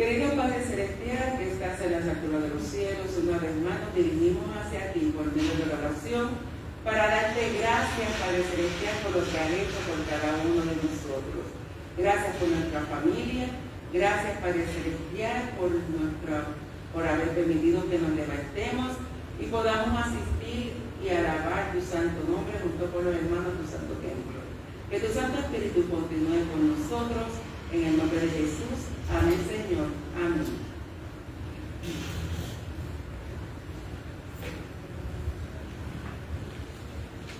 Querido Padre Celestial, que estás en las alturas de los cielos, una vez más nos dirigimos hacia ti por medio de la oración para darte gracias, Padre Celestial, por lo que has hecho por cada uno de nosotros. Gracias por nuestra familia, gracias, Padre Celestial, por haber permitido que nos levantemos y podamos asistir y alabar tu santo nombre junto con los hermanos de tu santo templo. Que tu Santo Espíritu continúe con nosotros, en el nombre de Jesús. Amén, Señor. Amén.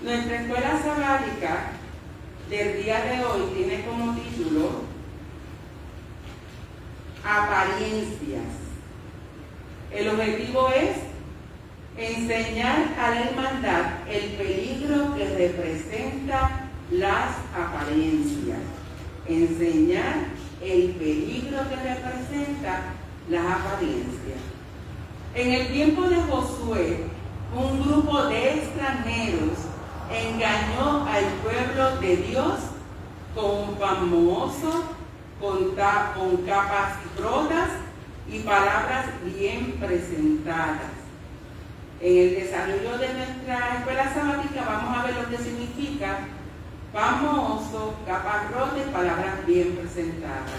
Nuestra escuela sabática del día de hoy tiene como título Apariencias. El objetivo es enseñar a la hermandad el peligro que representa las apariencias. Enseñar el peligro que representa las apariencias. En el tiempo de Josué, un grupo de extranjeros engañó al pueblo de Dios con famoso, con capas rotas y palabras bien presentadas. En el desarrollo de nuestra escuela sabática vamos a ver lo que significa famoso, capas rotas y palabras bien presentadas.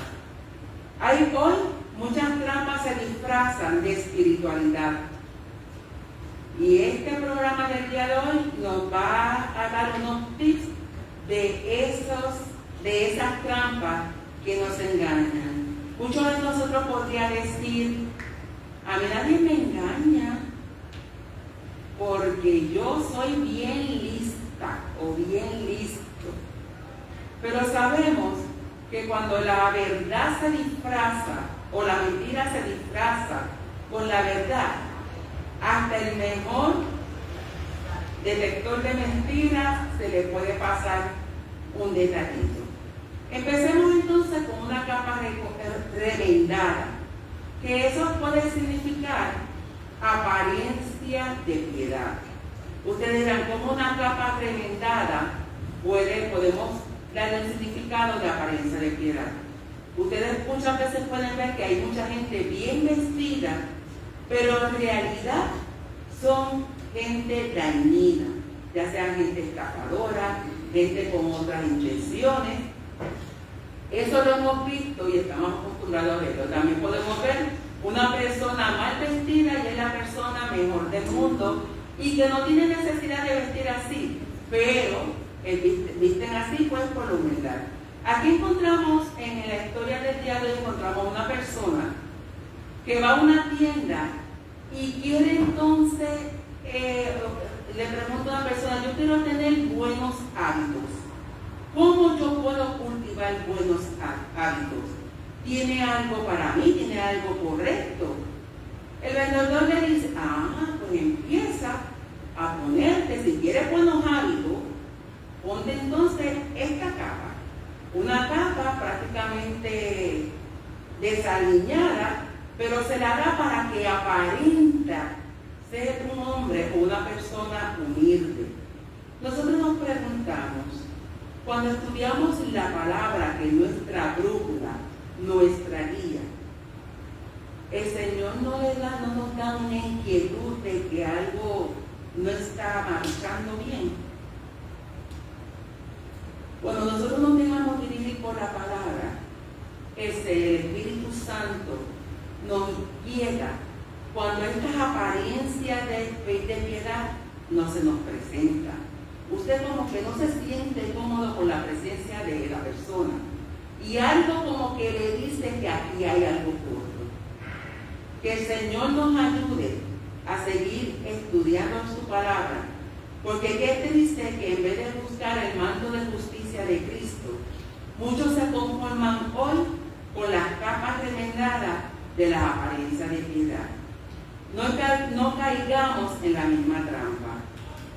Hoy muchas trampas se disfrazan de espiritualidad. Y este programa del día de hoy nos va a dar unos tips de esas trampas que nos engañan. Muchos de nosotros podrían decir, a mí nadie me engaña porque yo soy bien lista o bien listo. Pero sabemos que cuando la verdad se disfraza o la mentira se disfraza con la verdad, hasta el mejor detector de mentiras se le puede pasar un detallito. Empecemos entonces con una capa remendada, que eso puede significar apariencia de piedad. Ustedes dirán, ¿cómo una capa remendada podemos darle el significado de apariencia de piedad? Ustedes muchas veces pueden ver que hay mucha gente bien vestida, pero en realidad son gente dañina, ya sea gente estafadora, gente con otras intenciones. Eso lo hemos visto y estamos acostumbrados a verlo. También podemos ver una persona mal vestida y es la persona mejor del mundo y que no tiene necesidad de vestir así, pero visten así pues por la humildad. Aquí encontramos, en la historia del día de hoy, encontramos una persona que va a una tienda y quiere entonces, le pregunta a una persona, yo quiero tener buenos hábitos. ¿Cómo yo puedo cultivar buenos hábitos? ¿Tiene algo para mí? ¿Tiene algo correcto? El vendedor le dice, pues empieza a ponerte, si quieres buenos hábitos, ponte entonces esta capa. Una capa prácticamente desaliñada, pero se la da para que aparenta ser un hombre o una persona humilde. Nosotros nos preguntamos, cuando estudiamos la palabra, que es nuestra brújula, nuestra guía, el Señor no nos da una inquietud de que algo no está marchando bien. Cuando nosotros nos dejamos dirigir por la palabra, el Espíritu Santo nos guía cuando estas apariencias de piedad no se nos presentan. Usted como que no se siente cómodo con la presencia de la persona y algo como que le dice que aquí hay algo corto. Que el Señor nos ayude a seguir estudiando su palabra, porque ¿qué te dice? Que en vez de buscar el manto de justicia de Cristo, muchos se conforman hoy con las capas remendadas de las apariencias de piedad. No caigamos en la misma trampa.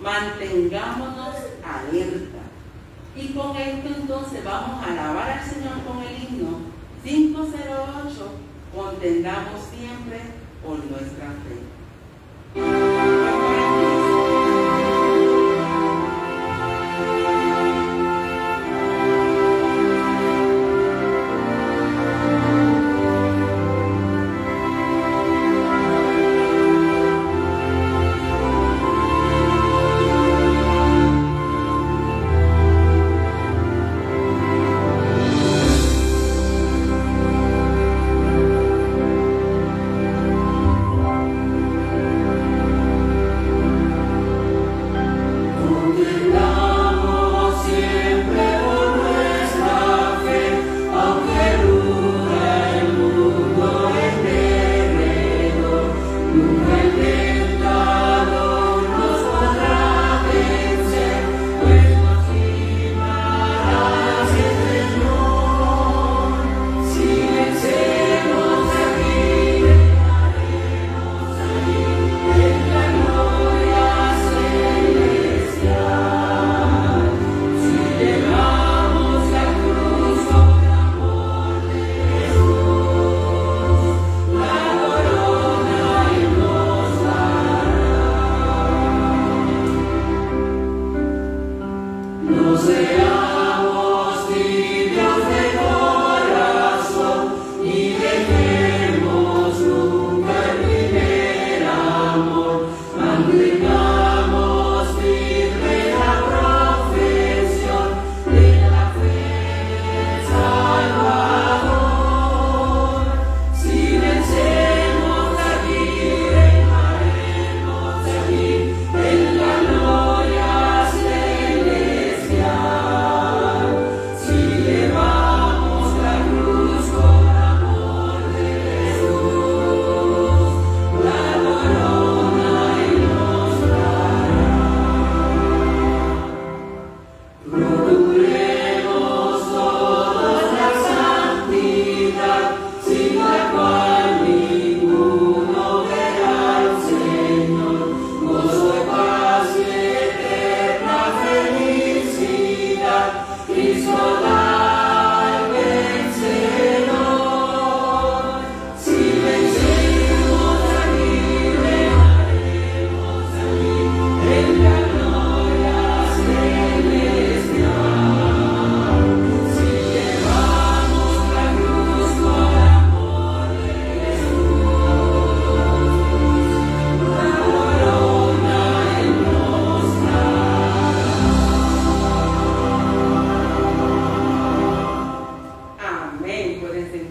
Mantengámonos alerta. Y con esto entonces vamos a alabar al Señor con el himno 508, contendamos siempre por nuestra fe.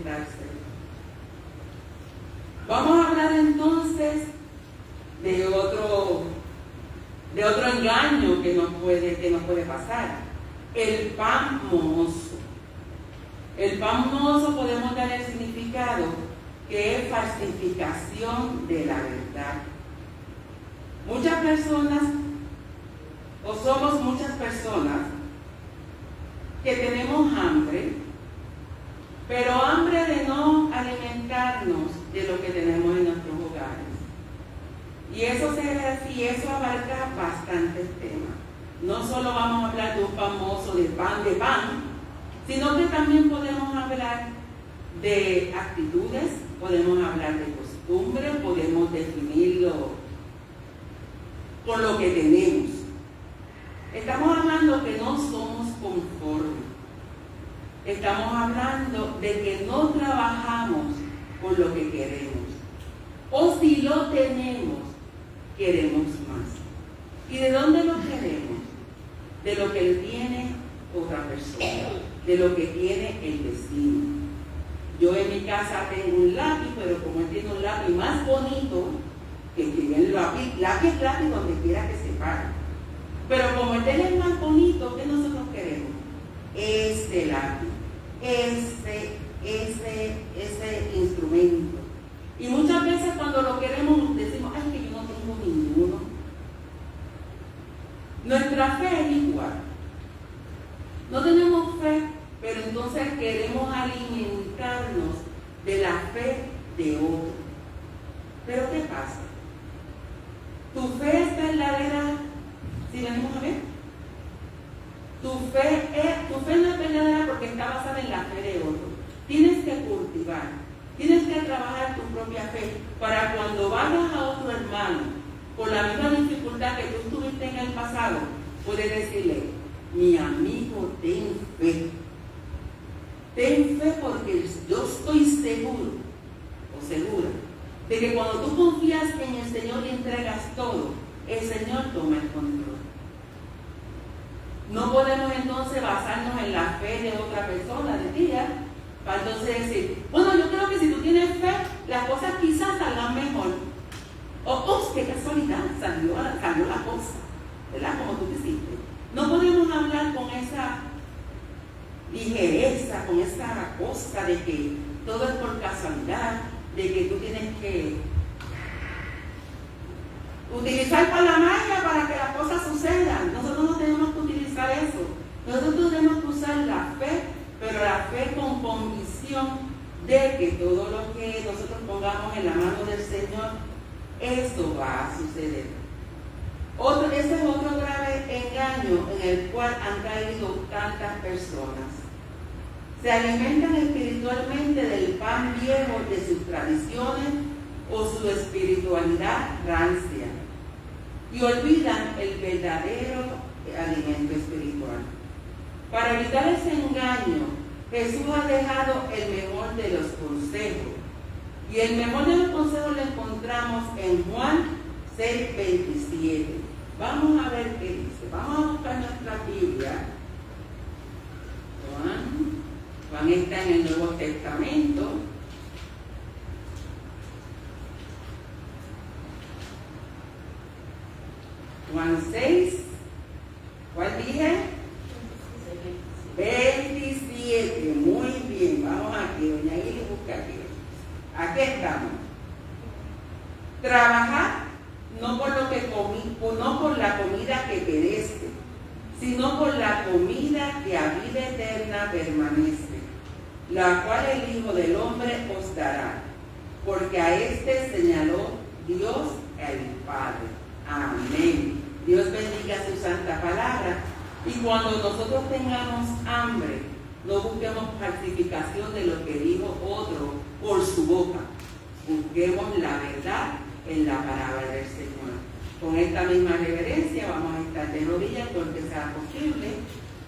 alimentarse. Vamos a hablar entonces de otro engaño que nos puede pasar. El pan mohoso. El pan mohoso podemos dar el significado que es falsificación de la verdad. Muchas personas, o somos muchas personas, que tenemos hambre, pero hambre de no alimentarnos de lo que tenemos en nuestros hogares. Y eso abarca bastantes temas. No solo vamos a hablar de un famoso de pan, sino que también podemos hablar de actitudes, podemos hablar de costumbres, podemos definirlo con lo que tenemos. Estamos hablando que no somos conformes. Estamos hablando de que no trabajamos con lo que queremos. O si lo tenemos, queremos más. ¿Y de dónde lo queremos? De lo que tiene otra persona, de lo que tiene el vecino. Yo en mi casa tengo un lápiz, pero como él tiene un lápiz más bonito, que tiene el lápiz donde quiera que se pare. Pero como él tiene el más bonito, ¿qué nosotros queremos? Este lápiz, ese instrumento. Y muchas veces cuando lo queremos decimos, ay, que yo no tengo ninguno. Nuestra fe es igual. No tenemos fe, pero entonces queremos alimentarnos de la fe de otro. Pero ¿qué pasa? ¿Tu fe es verdadera? ¿Sí venimos a ver? Tu fe no es verdadera porque está basada en la fe de otro. Tienes que cultivar, tienes que trabajar tu propia fe para cuando vayas a otro hermano con la misma dificultad que tú tuviste en el pasado, puedes decirle, mi amigo, ten fe. Ten fe porque yo estoy seguro o segura de que cuando tú confías en el Señor y entregas todo, el Señor toma el control. No podemos entonces basarnos en la fe de otra persona, de ti, para entonces decir, bueno, yo creo que si tú tienes fe, las cosas quizás salgan mejor. O, qué casualidad, salió la cosa, ¿verdad? Como tú dijiste. No podemos hablar con esa ligereza, con esa cosa de que todo es por casualidad, de que tú tienes que utilizar para la magia para que las cosas sucedan. Nosotros no tenemos que utilizar eso. Nosotros tenemos que usar la fe, pero la fe con convicción de que todo lo que nosotros pongamos en la mano del Señor, eso va a suceder. Ese es otro grave engaño en el cual han caído tantas personas. Se alimentan espiritualmente del pan viejo de sus tradiciones o su espiritualidad rancia y olvidan el verdadero alimento espiritual. Para evitar ese engaño, Jesús ha dejado el mejor de los consejos. Y el mejor de los consejos lo encontramos en Juan 6:27. Vamos a ver qué dice. Vamos a buscar nuestra Biblia. Juan está en el Nuevo Testamento. Juan 6, ¿cuál dije? 27, muy bien, vamos aquí, doña Ili busca aquí. Aquí estamos. Trabajar no por lo que comí, no por la comida que perece, sino por la comida que a vida eterna permanece, la cual el Hijo del Hombre os dará, porque a este señaló Dios el Padre. Amén. Dios bendiga su santa palabra. Y cuando nosotros tengamos hambre, no busquemos falsificación de lo que dijo otro por su boca. Busquemos la verdad en la palabra del Señor. Con esta misma reverencia vamos a estar de rodillas porque sea posible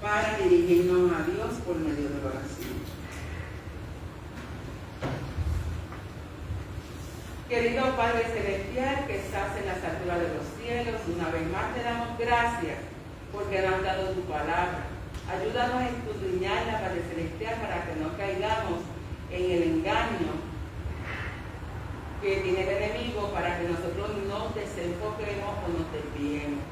para dirigirnos a Dios por medio de la oración. Querido Padre Celestial que estás en las alturas de los cielos, una vez más te damos gracias porque nos has dado tu palabra. Ayúdanos a escudriñarla, Padre Celestial, para que no caigamos en el engaño que tiene el enemigo para que nosotros nos desenfoquemos o nos desviemos.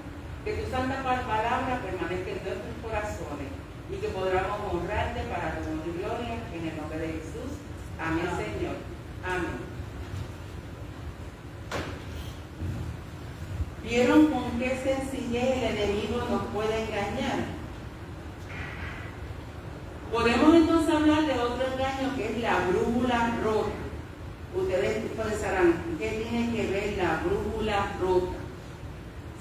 Que tu santa palabra permanezca en nuestros corazones y que podamos honrarte para tu honor y gloria en el nombre de Jesús. Amén, Señor. Amén. ¿Vieron con qué sencillez el enemigo nos puede engañar? Podemos entonces hablar de otro engaño que es la brújula rota. Ustedes pensarán, ¿qué tiene que ver la brújula rota?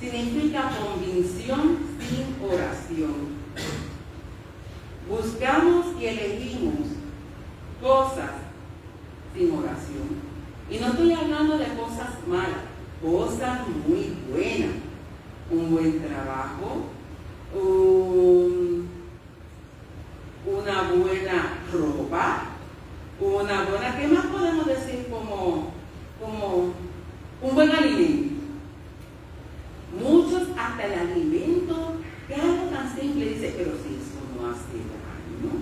Significa convicción sin oración. Buscamos y elegimos cosas sin oración. Y no estoy hablando de cosas malas, cosas muy buenas. Un buen trabajo, una buena ropa, una buena, ¿qué más podemos decir? Como un buen alimento. Muchos hasta el alimento, que es algo tan simple, dice, pero si eso no hace daño.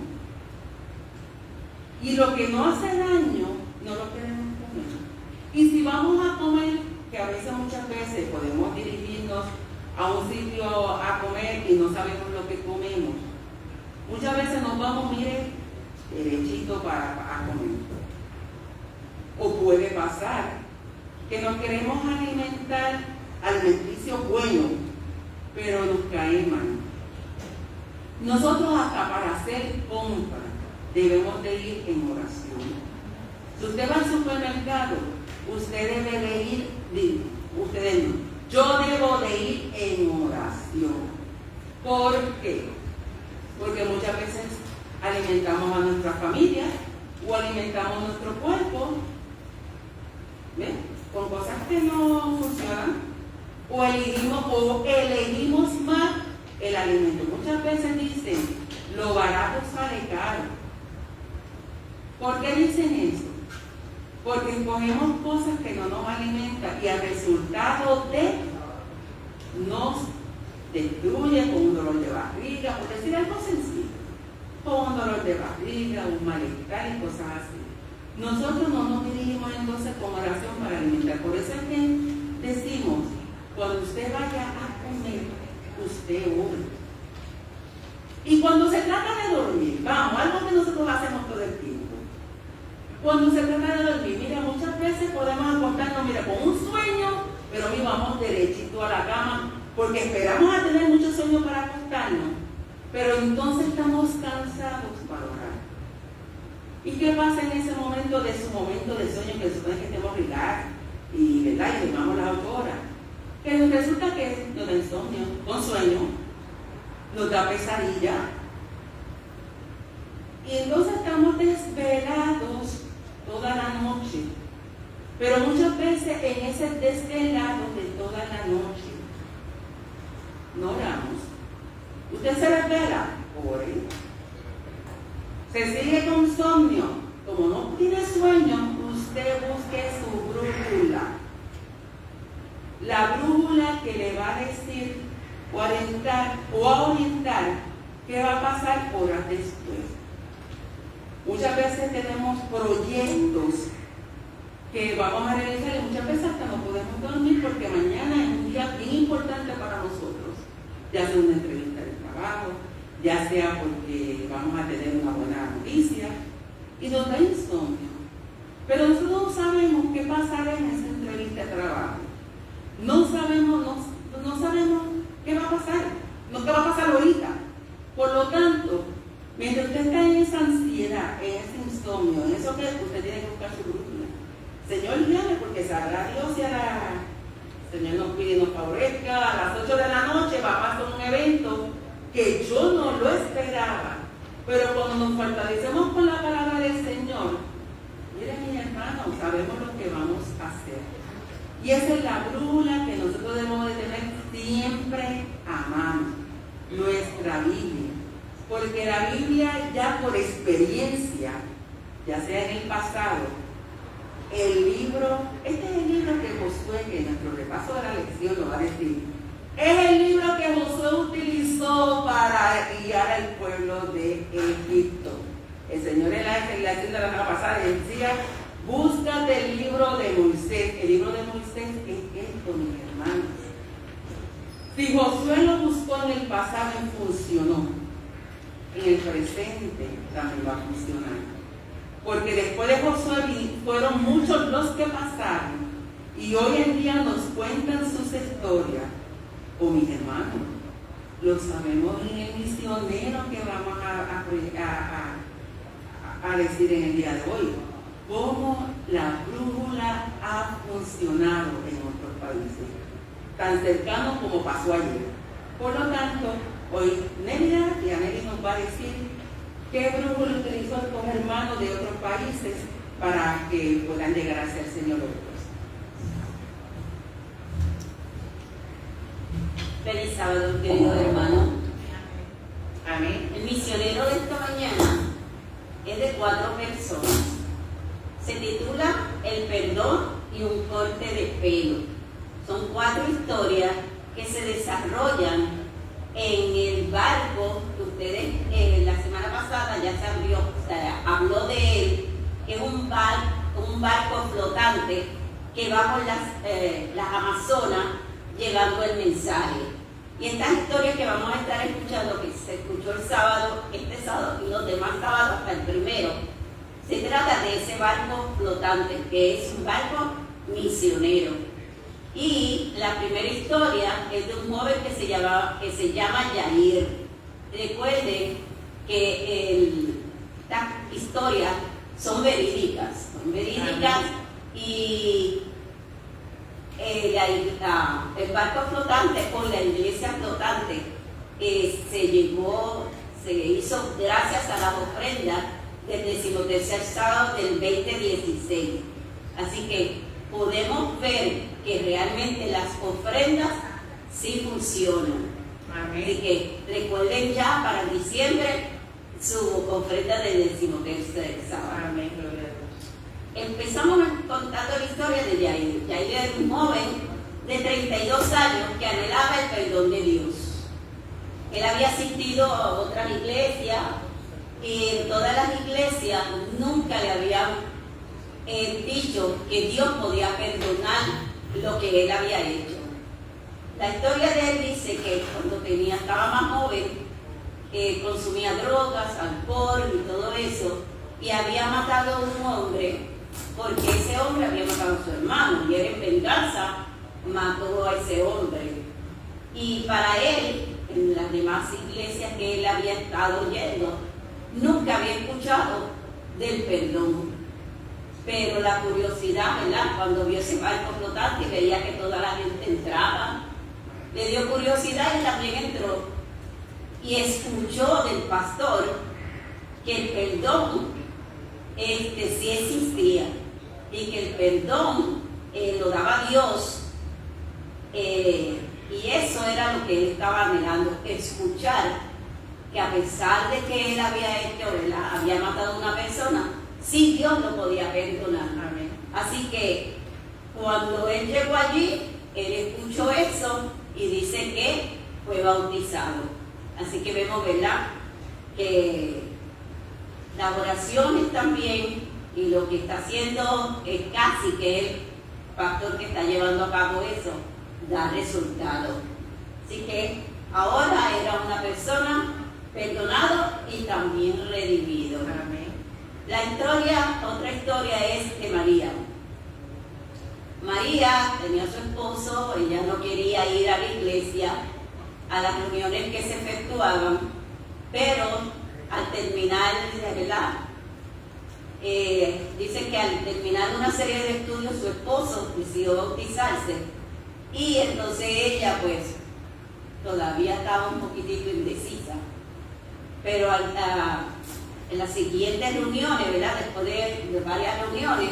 Y lo que no hace daño, no lo queremos comer. Y si vamos a comer, que a veces muchas veces podemos dirigirnos a un sitio a comer y no sabemos lo que comemos. Muchas veces nos vamos, mire, derechito a comer. O puede pasar que nos queremos alimentar alimenticio bueno, pero nos cae mal. Nosotros hasta para hacer compras debemos de ir en oración. Si usted va al supermercado, usted debe de ir, ustedes no, yo debo de ir en oración. ¿Por qué? Porque muchas veces alimentamos a nuestra familia o alimentamos nuestro cuerpo, ¿ven?, con cosas que no funcionan, o elegimos mal el alimento. Muchas veces dicen, lo barato sale caro. ¿Por qué dicen eso? Porque escogemos cosas que no nos alimentan y al resultado nos destruye con un dolor de barriga, por decir algo sencillo, con un dolor de barriga, un malestar y cosas así. Nosotros no nos dirigimos entonces con oración para alimentar. Por eso es que decimos, cuando usted vaya a comer, usted ore. Y cuando se trata de dormir, vamos, algo que nosotros hacemos todo el tiempo. Cuando se trata de dormir, mira, muchas veces podemos acostarnos, mira, con un sueño, pero mira, vamos derechito a la cama, porque esperamos a tener mucho sueño para acostarnos, pero entonces estamos cansados para orar. ¿Y qué pasa en ese momento de su momento de sueño, que supone que estemos relax y, ¿verdad?, y dormamos las 8 horas? Que resulta que nos da insomnio, con sueño, nos da pesadilla, y entonces estamos desvelados toda la noche. Pero muchas veces en ese desvelado de toda la noche no oramos. Usted se desvela, ore. Se sigue con insomnio, como no tiene sueño, usted busque su brújula. La brújula que le va a decir o a orientar qué va a pasar horas después. Muchas veces tenemos proyectos que vamos a realizar y muchas veces hasta no podemos dormir porque mañana es un día bien importante para nosotros, ya sea una entrevista de trabajo, ya sea porque vamos a tener una buena noticia y nos da insomnio. Pero nosotros no sabemos qué pasará en esa entrevista de trabajo. No sabemos qué va a pasar, no qué va a pasar ahorita. Por lo tanto, mientras usted está en esa ansiedad, en ese insomnio, en eso que usted tiene que buscar su brújula. Señor, guíame, porque sabrá Dios si Señor nos pide y nos favorezca. A las 8 de la noche va a pasar un evento que yo no lo esperaba. Pero cuando nos fortalecemos con la palabra del Señor, miren, mis hermanos, sabemos lo que vamos a hacer. Y esa es la brújula que nosotros debemos de tener siempre a mano, nuestra Biblia. Porque la Biblia ya por experiencia, ya sea en el pasado, el libro, este es el libro que Josué, que en nuestro repaso de la lección lo va a decir, es el libro que Josué utilizó para guiar al pueblo de Egipto. El Señor en la hacienda de la semana pasada decía, búscate el libro de Moisés. El libro de Moisés es esto, mis hermanos. Si Josué lo buscó en el pasado y funcionó, en el presente también va a funcionar. Porque después de Josué fueron muchos los que pasaron y hoy en día nos cuentan sus historias. Mis hermanos, lo sabemos en el misionero que vamos a decir en el día de hoy. Cómo la brújula ha funcionado en otros países, tan cercanos como pasó ayer. Por lo tanto, hoy Nelida y Aneli nos va a decir qué brújula utilizó estos hermanos de otros países para que puedan llegar a ser Señor otros. Feliz sábado, querido hermano. Amén. El misionero de esta mañana es de 4 personas. Se titula El perdón y un corte de pelo. Son 4 historias que se desarrollan en el barco que ustedes la semana pasada ya se habló de él, que es un barco flotante que va por las Amazonas llevando el mensaje. Y estas historias que vamos a estar escuchando, que se escuchó el sábado, este sábado y los demás sábados hasta el primero, se trata de ese barco flotante, que es un barco misionero. Y la primera historia es de un joven que se llama Yair. Recuerden que estas historias son verídicas y el barco flotante o la iglesia flotante se hizo gracias a las ofrendas del 13º sábado del 2016. Así que podemos ver que realmente las ofrendas sí funcionan. Amén. Así que recuerden ya para diciembre su ofrenda del 13º sábado. Amén, gloria a Dios. Empezamos contando la historia de Yair. Yair era un joven de 32 años que anhelaba el perdón de Dios. Él había asistido a otras iglesias y en todas las iglesias nunca le habían dicho que Dios podía perdonar lo que él había hecho. La historia de él dice que cuando estaba más joven, consumía drogas, alcohol y todo eso, y había matado a un hombre porque ese hombre había matado a su hermano y él en venganza mató a ese hombre. Y para él, en las demás iglesias que él había estado yendo, nunca había escuchado del perdón. Pero la curiosidad, ¿verdad? Cuando vio ese barco flotante y veía que toda la gente entraba, le dio curiosidad y también entró. Y escuchó del pastor que el perdón sí existía y que el perdón lo daba Dios. Y eso era lo que él estaba anhelando, escuchar que a pesar de que él había matado a una persona, sí Dios lo podía perdonar. Amén. Así que cuando él llegó allí, él escuchó eso y dice que fue bautizado. Así que vemos, ¿verdad?, que las oraciones también y lo que está haciendo es casi que el pastor que está llevando a cabo eso da resultado. Así que ahora era una persona perdonado y también redimido. Amén. Otra historia es de María. María tenía a su esposo, ella no quería ir a la iglesia, a las reuniones que se efectuaban, pero al terminar, ¿verdad? Dice que al terminar una serie de estudios su esposo decidió bautizarse y entonces ella pues todavía estaba un poquitito indecisa, pero en las siguientes reuniones, ¿verdad?, después de varias reuniones,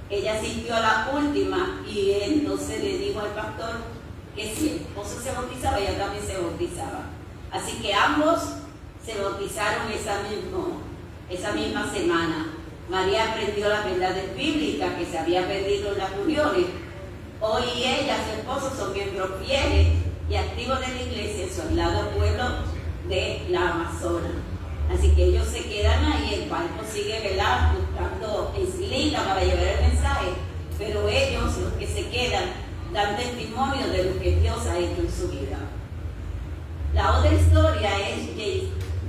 ella asistió a la última y entonces le dijo al pastor que si el esposo se bautizaba, ella también se bautizaba. Así que ambos se bautizaron esa misma semana. María aprendió las verdades bíblicas que se había perdido en las reuniones. Hoy ella y su esposo son miembros fieles y activos de la iglesia en su aislado pueblo de la Amazonas. Así que ellos se quedan ahí, el barco sigue, ¿verdad?, buscando islitas para llevar el mensaje, pero ellos, los que se quedan, dan testimonio de lo que Dios ha hecho en su vida. La otra historia es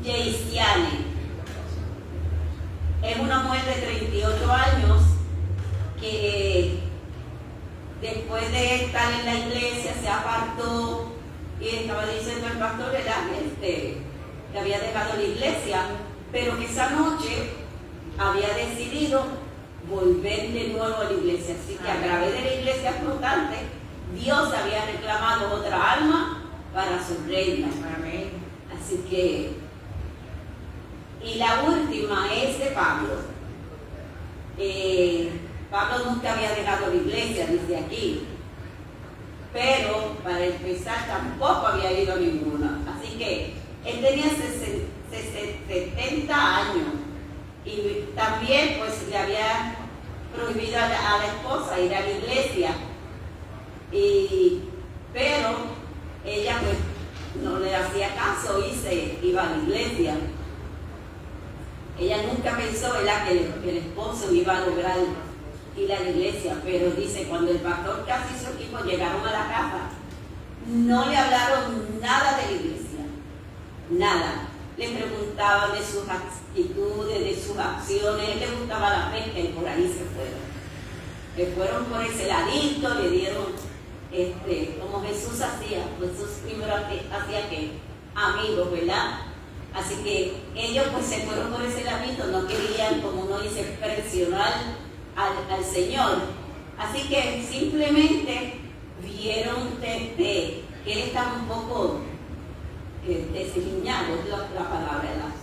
Jayciane. Es una mujer de 38 años que después de estar en la iglesia se apartó y estaba diciendo el pastor, ¿verdad?, que había dejado la iglesia, pero que esa noche había decidido volver de nuevo a la iglesia. Así que a través de la iglesia flotante, Dios había reclamado otra alma para su reino. Amén. Así que, y la última es de Pablo. Pablo nunca había dejado la iglesia, dice aquí, pero para empezar tampoco había ido a ninguna. Así que él tenía 70 años y también pues le había prohibido a la esposa ir a la iglesia, pero ella pues no le hacía caso y se iba a la iglesia. Ella nunca pensó, ¿verdad?, que el esposo iba a lograr ir a la iglesia, pero dice, cuando el pastor casi y su equipo llegaron a la casa, no le hablaron nada de la iglesia, nada. Le preguntaban de sus actitudes, de sus acciones, le gustaba la pesca y por ahí se fueron. Le fueron por ese ladito, le dieron, como Jesús hacía, Jesús primero hacía que amigos, ¿verdad? Así que ellos pues se fueron por ese ladito, no querían, como uno dice, presionar al Señor. Así que simplemente vieron que él estaba un poco desaliñado, es la palabra, ¿verdad?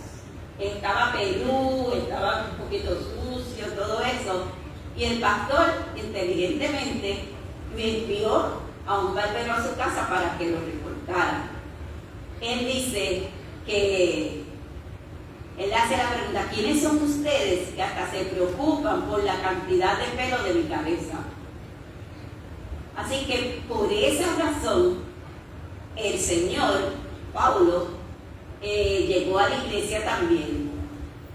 Estaba peludo, estaba un poquito sucio, todo eso. Y el pastor inteligentemente me envió a un barbero a su casa para que lo recortara. Él dice que él hace la pregunta, ¿quiénes son ustedes que hasta se preocupan por la cantidad de pelo de mi cabeza? Así que por esa razón el Señor, Pablo, llegó a la iglesia también,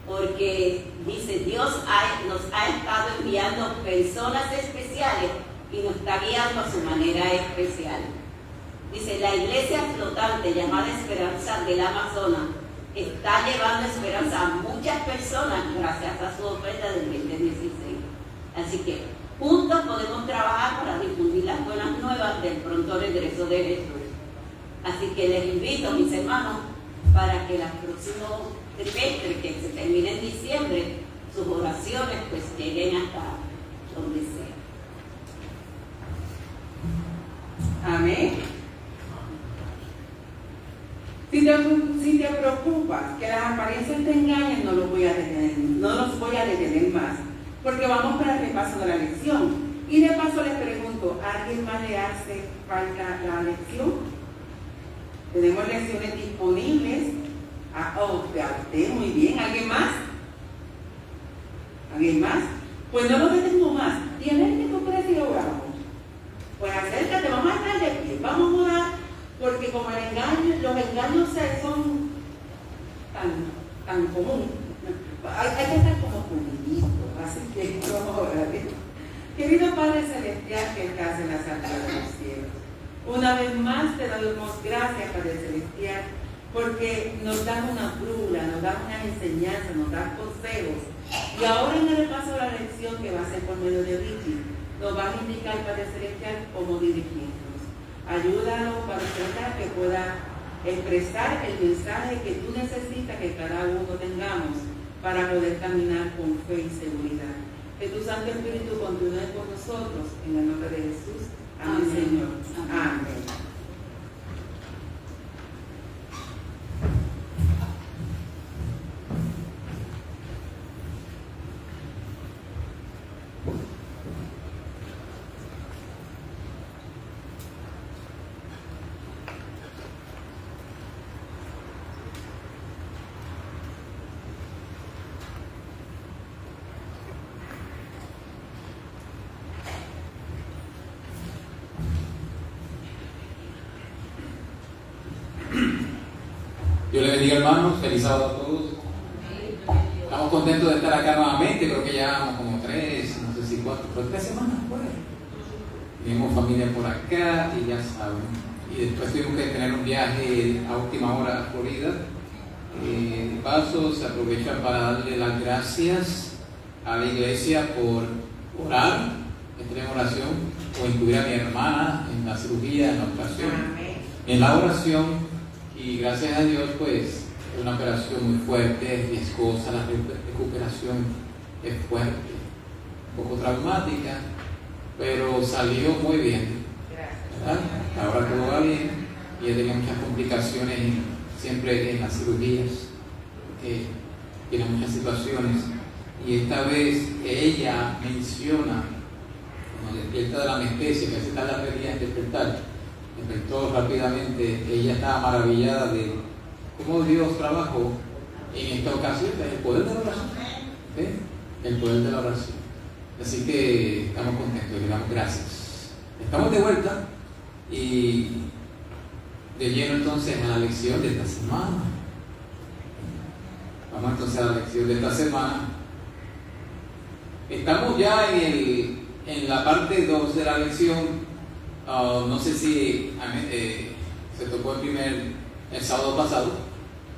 porque dice, Dios nos ha estado enviando personas especiales y nos está guiando a su manera especial. Dice, la iglesia flotante llamada Esperanza del Amazonas está llevando esperanza a muchas personas gracias a su oferta del 2016. Así que juntos podemos trabajar para difundir las buenas nuevas del pronto regreso de Jesús. Así que les invito, mis hermanos, para que los próximos trimestres que se termine en diciembre, sus oraciones pues lleguen hasta donde sea. Amén. Si te preocupas que las apariencias te engañen, no los voy a detener más, porque vamos para el repaso de la lección. Y de paso les pregunto, ¿a alguien más le hace falta la lección? Tenemos lecciones disponibles. Usted, muy bien. ¿Alguien más? ¿Alguien más? Pues no lo detengo más. ¿Tienes que tú crees y oramos? Pues acércate, vamos a estar de pie, vamos a orar, porque como los engaños son tan comunes, hay que estar como culiditos, así que vamos a orar. Querido Padre Celestial que estás en las alturas de los cielos, una vez más te damos gracias, Padre Celestial, porque nos das una brújula, nos das una enseñanza, nos das consejos, y ahora en el repaso de la lección que va a ser por medio de Ricky, nos vas a indicar, Padre Celestial, cómo dirigirnos. Ayúdanos, Padre Celestial, que pueda expresar el mensaje que tú necesitas que cada uno tengamos para poder caminar con fe y seguridad. Que tu Santo Espíritu continúe con nosotros, en el nombre de Jesús. Amén, amén. Señor. Amén. Amén. Dios les bendiga, hermanos. Feliz sábado a todos. contentos de estar acá nuevamente. Creo que llevamos como 3, no sé si 4, pero 3 semanas por ahí. Tenemos familia por acá y ya saben. Y después tuvimos que tener un viaje a última hora a Florida. De paso, se aprovecha para darle las gracias a la iglesia por orar, entrar en oración, o incluir a mi hermana en la cirugía, en la operación, en la oración. Y gracias a Dios, pues, es una operación muy fuerte, es riesgosa, la recuperación es fuerte, un poco traumática, pero salió muy bien. ¿Verdad? Ahora todo va bien y ella tenía muchas complicaciones siempre en las cirugías, tiene muchas situaciones, y esta vez ella menciona, cuando despierta de la anestesia, que hace tal la pedía en despertó rápidamente. Ella estaba maravillada de cómo Dios trabajó en esta ocasión, el poder de la oración, el poder de la oración. Así que estamos contentos, le damos gracias. Estamos de vuelta y de lleno entonces a la lección de esta semana. Vamos entonces a la lección de esta semana. Estamos ya en la parte 2 de la lección. No sé si se tocó el sábado pasado,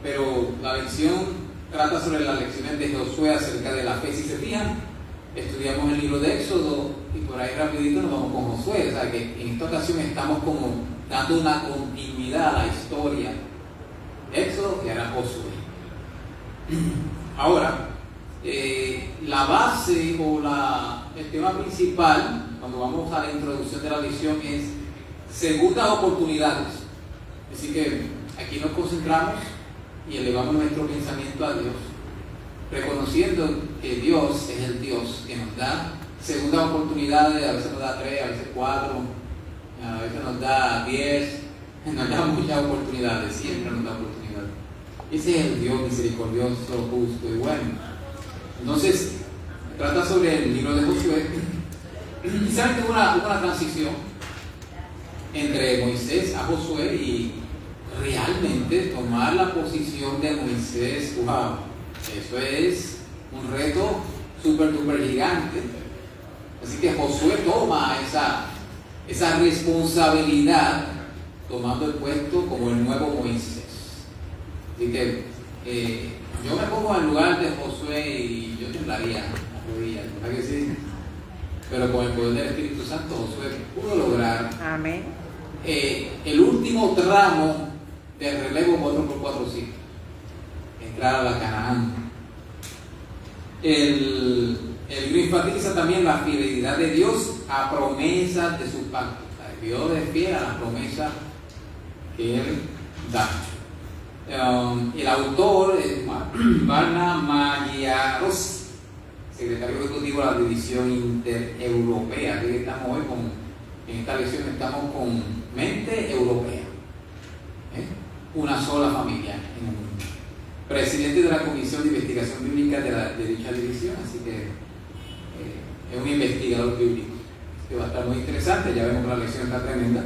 pero la lección trata sobre las lecciones de Josué acerca de la fe. Si se fijan, estudiamos el libro de Éxodo y por ahí rapidito nos vamos con Josué. O sea que en esta ocasión estamos como dando una continuidad a la historia. Éxodo y ahora Josué. Ahora, la base o el tema principal, cuando vamos a la introducción de la lección, es segundas oportunidades. Así que aquí nos concentramos y elevamos nuestro pensamiento a Dios, reconociendo que Dios es el Dios que nos da segundas oportunidades. A veces nos da 3, a veces 4, a veces nos da 10, nos da muchas oportunidades, siempre nos da oportunidades. Ese es el Dios misericordioso, justo y bueno. Entonces, trata sobre el libro de Josué. Y saben que hubo una transición entre Moisés a Josué, y realmente tomar la posición de Moisés, wow, eso es un reto súper gigante. Así que Josué toma esa responsabilidad, tomando el puesto como el nuevo Moisés. Así que yo me pongo en lugar de Josué y yo temblaría las rodillas, ¿verdad que sí? Pero con el poder del Espíritu Santo, Josué pudo lograr el último tramo del relevo 4x4 entrar a la Canaán. El libro enfatiza también la fidelidad de Dios a promesas de su pacto. O sea, Dios es fiel a las promesas que Él da. El autor es Varna Magiaros, secretario ejecutivo de la División Intereuropea. Aquí estamos hoy en esta lección estamos con mente europea, una sola familia en el mundo. Presidente de la Comisión de Investigación Bíblica de dicha división, así que es un investigador bíblico, que va a estar muy interesante. Ya vemos que la lección está tremenda.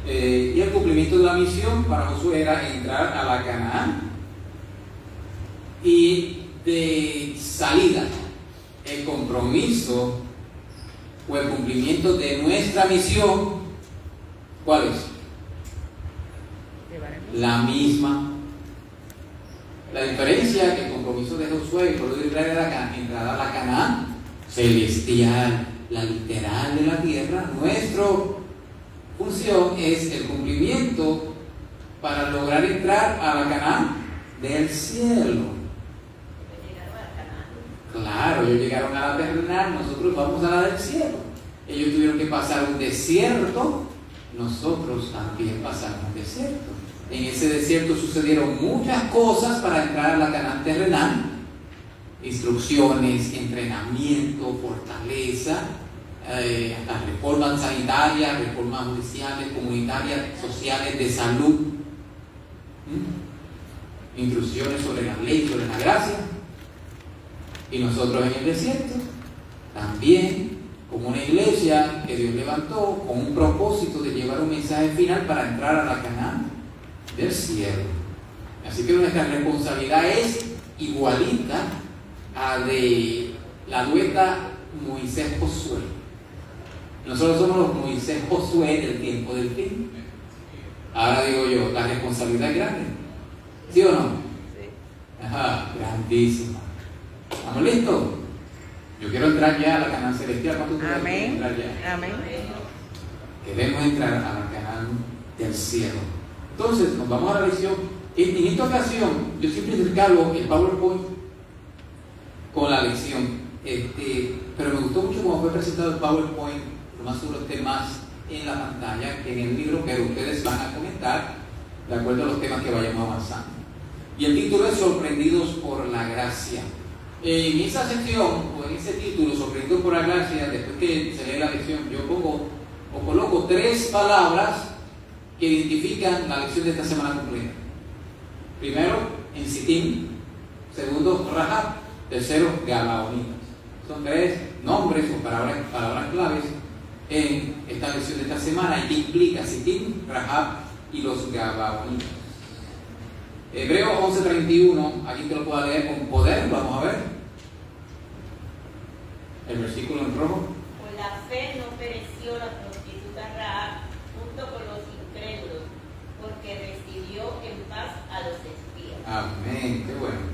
Y el cumplimiento de la misión para Josué era entrar a la Canaán, y de salida el compromiso o el cumplimiento de nuestra misión, ¿cuál es? La misma. La diferencia es que el compromiso de Josué y el pueblo de Israel era entrar a la Canaán celestial, la literal de la tierra. Nuestra función es el cumplimiento para lograr entrar a la Canaán del cielo. Claro, ellos llegaron a la terrenal, nosotros vamos a la del cielo. Ellos tuvieron que pasar un desierto, nosotros también pasamos un desierto. En ese desierto sucedieron muchas cosas para entrar a la Canaán terrenal: instrucciones, entrenamiento, fortaleza, hasta reformas sanitarias, reformas judiciales, comunitarias, sociales, de salud, instrucciones sobre la ley, sobre la gracia. Y nosotros en el desierto también, como una iglesia que Dios levantó con un propósito de llevar un mensaje final para entrar a la Canaán del cielo. Así que nuestra responsabilidad es igualita a de la dueta Moisés-Josué. Nosotros somos los Moisés-Josué del tiempo del fin. Ahora digo yo, la responsabilidad es grande. ¿Sí o no? Sí. Ajá, grandísima. ¿Estamos listos? Yo quiero entrar ya a la Canaán celestial. ¿Cuántos quieren Amén. entrar ya? Amén. Queremos entrar a la Canaán del cielo. Entonces, nos vamos a la lección. En esta ocasión, yo siempre intercalo el PowerPoint con la lección. Pero me gustó mucho cómo fue presentado el PowerPoint. Lo más seguro esté más en la pantalla que en el libro, pero ustedes van a comentar de acuerdo a los temas que vayamos avanzando. Y el título es Sorprendidos por la Gracia. En esa sección, o en ese título, Sorprendidos por la Gracia, después que se lee la lección, yo pongo o coloco 3 palabras que identifican la lección de esta semana completa. Primero, en Sittim. Segundo, Rahab. Tercero, Gabaonitas. Son 3 nombres o palabras claves en esta lección de esta semana y que implica Sittim, Rahab y los Gabaonitas. Hebreos 11:31, aquí te lo puedo leer con poder, vamos a ver. El versículo en rojo. Por la fe no pereció la prostituta Rahab junto con los incrédulos, porque recibió en paz a los espías. Amén, qué bueno.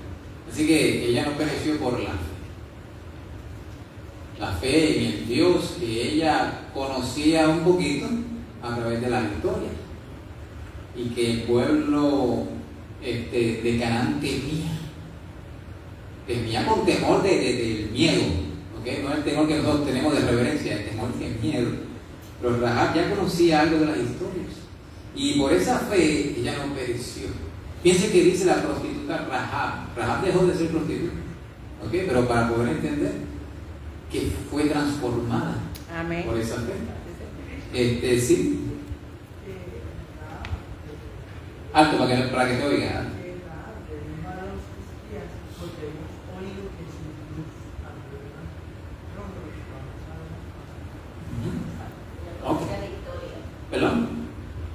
Así que ella no pereció por la fe. La fe en el Dios que ella conocía un poquito a través de la historia. Y que el pueblo de Canaán temía con temor del miedo, ¿okay? No el temor que nosotros tenemos de reverencia, el temor de miedo. Pero Rahab ya conocía algo de las historias y por esa fe ella no pereció. Piense que dice la prostituta Rahab dejó de ser prostituta, ¿okay? Pero para poder entender que fue transformada. Amén. Por esa fe. Sí. Alto para que te oiga. Okay. La victoria. ¿Perdón?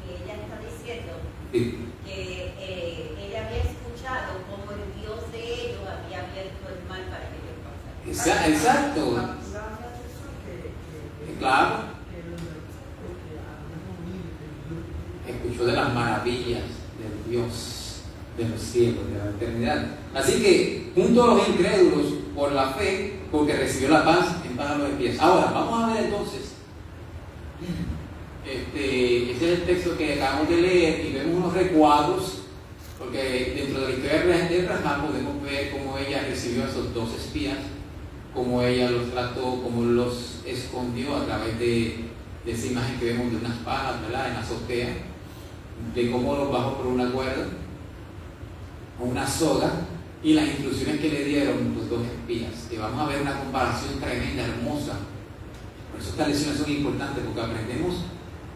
Que ella está diciendo Sí. que ella había escuchado cómo el Dios de ellos había abierto el mar para que ellos pasaran. Exacto. Claro. Escuchó de las maravillas del Dios de los cielos, de la eternidad. Así que, junto a los incrédulos, por la fe, porque recibió la paz en paz a los espías. Ahora, vamos a ver entonces. Ese es el texto que acabamos de leer y vemos unos recuadros, porque dentro de la historia de Rahab podemos ver cómo ella recibió a esos 2 espías, cómo ella los trató, cómo los escondió a través de esa imagen que vemos de unas pajas, ¿verdad?, en la azotea, de cómo los bajó por una cuerda o una soga y las instrucciones que le dieron los 2 espías. Y vamos a ver una comparación tremenda, hermosa. Por eso estas lecciones son importantes, porque aprendemos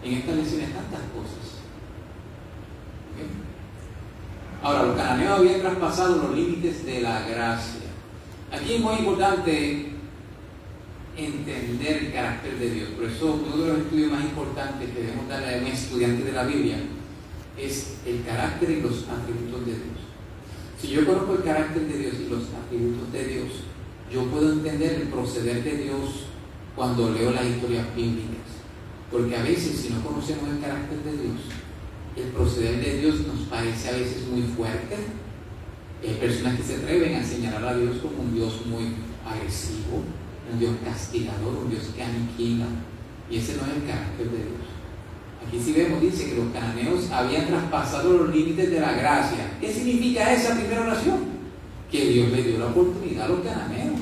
en estas lecciones tantas cosas. ¿Okay? Ahora, los cananeos habían traspasado los límites de la gracia. Aquí es muy importante entender el carácter de Dios. Por eso uno de los estudios más importantes que debemos darle a un estudiante de la Biblia es el carácter y los atributos de Dios. Si yo conozco el carácter de Dios y los atributos de Dios, yo puedo entender el proceder de Dios cuando leo las historias bíblicas. Porque a veces, si no conocemos el carácter de Dios, el proceder de Dios nos parece a veces muy fuerte. Hay personas que se atreven a señalar a Dios como un Dios muy agresivo, un Dios castigador, un Dios que aniquila. Y ese no es el carácter de Dios. Aquí sí vemos, dice que los cananeos habían traspasado los límites de la gracia. ¿Qué significa esa primera oración? Que Dios le dio la oportunidad a los cananeos.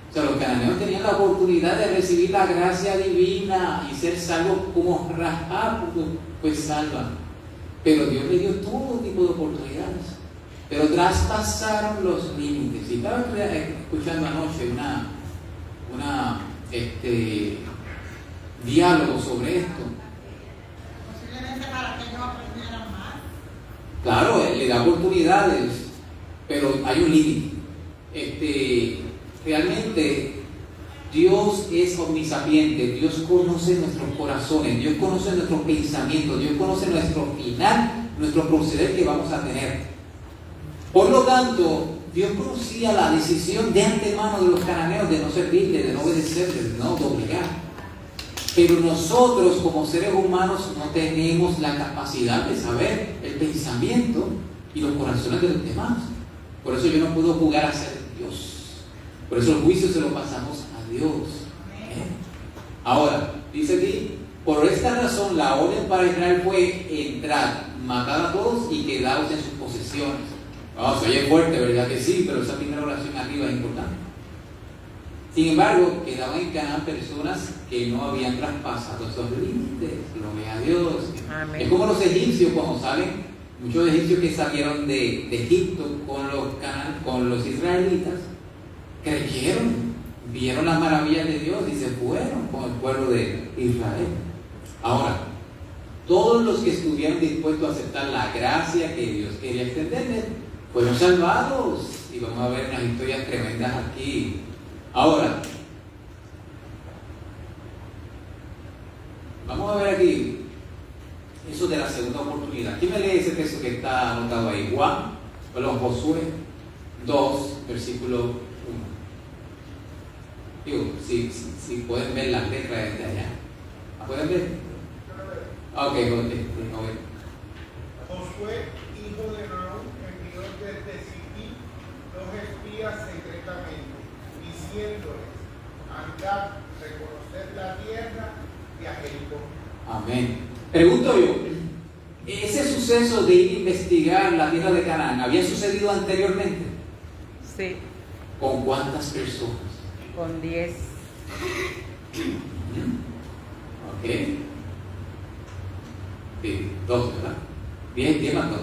O sea, los cananeos tenían la oportunidad de recibir la gracia divina y ser salvos como Rahab, pues salvan. Pero Dios le dio todo tipo de oportunidades. Pero traspasaron los límites. Y estaba escuchando anoche diálogo sobre esto. Posiblemente para que ellos aprendieran más. Claro, Él le da oportunidades, pero hay un límite. Realmente Dios es omnisapiente, Dios conoce nuestros corazones, Dios conoce nuestros pensamientos, Dios conoce nuestro final, nuestro proceder que vamos a tener. Por lo tanto, Dios conocía la decisión de antemano de los cananeos de no servirle, de no obedecerle, de no obligar. Pero nosotros como seres humanos no tenemos la capacidad de saber el pensamiento y los corazones de los demás. Por eso yo no puedo jugar a ser Dios. Por eso el juicio se lo pasamos a Dios. Ahora, dice aquí, por esta razón la orden para Israel fue entrar, matar a todos y quedaros en sus posesiones. Se oye fuerte, ¿verdad que sí? Pero esa primera oración arriba es importante. Sin embargo, quedaban en Canaán personas que no habían traspasado esos límites. Gloria a Dios. Amén. Es como los egipcios cuando salen, muchos egipcios que salieron de Egipto con los israelitas, creyeron, vieron las maravillas de Dios y se fueron con el pueblo de Israel. Ahora, todos los que estuvieron dispuestos a aceptar la gracia que Dios quería extenderles fueron salvados. Y vamos a ver unas historias tremendas aquí. Ahora, vamos a ver aquí eso de la segunda oportunidad. ¿Quién me lee ese texto que está anotado ahí? Josué 2, versículo 1. Digo, si pueden ver las letras desde allá. ¿Pueden ver? Ok, Josué, hijo de Nun, envió desde Sittim 2 espías secretamente, diciéndoles: andad, reconocer la tierra y a Jericó. Amén. Pregunto yo, ¿ese suceso de ir a investigar la tierra de Canaán había sucedido anteriormente? Sí. ¿Con cuántas personas? Con 10. Ok. Sí, 2, ¿verdad? 10 más 2.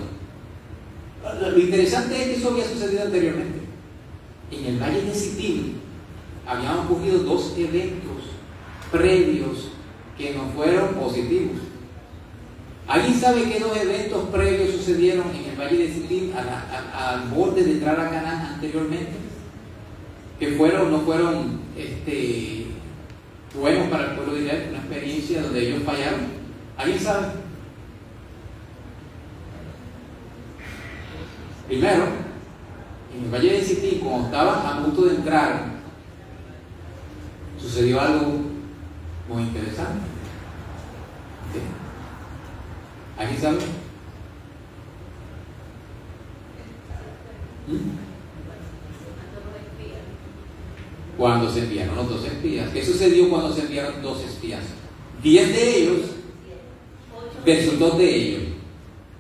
Lo interesante es que eso había sucedido anteriormente. En el valle de Sittim habían ocurrido 2 eventos previos que no fueron positivos. ¿Alguien sabe qué 2 eventos previos sucedieron en el valle de Sittim al borde de entrar a Canaán anteriormente? Que no fueron buenos para el pueblo de Israel, una experiencia donde ellos fallaron. ¿Alguien sabe? Primero, en el valle de Sittim, cuando estaban a punto de entrar, sucedió algo muy interesante. ¿Sí? ¿Alguien sabe? Cuando se enviaron los 2 espías. ¿Qué sucedió cuando se enviaron 2 espías? 10 de ellos versus 2 de ellos.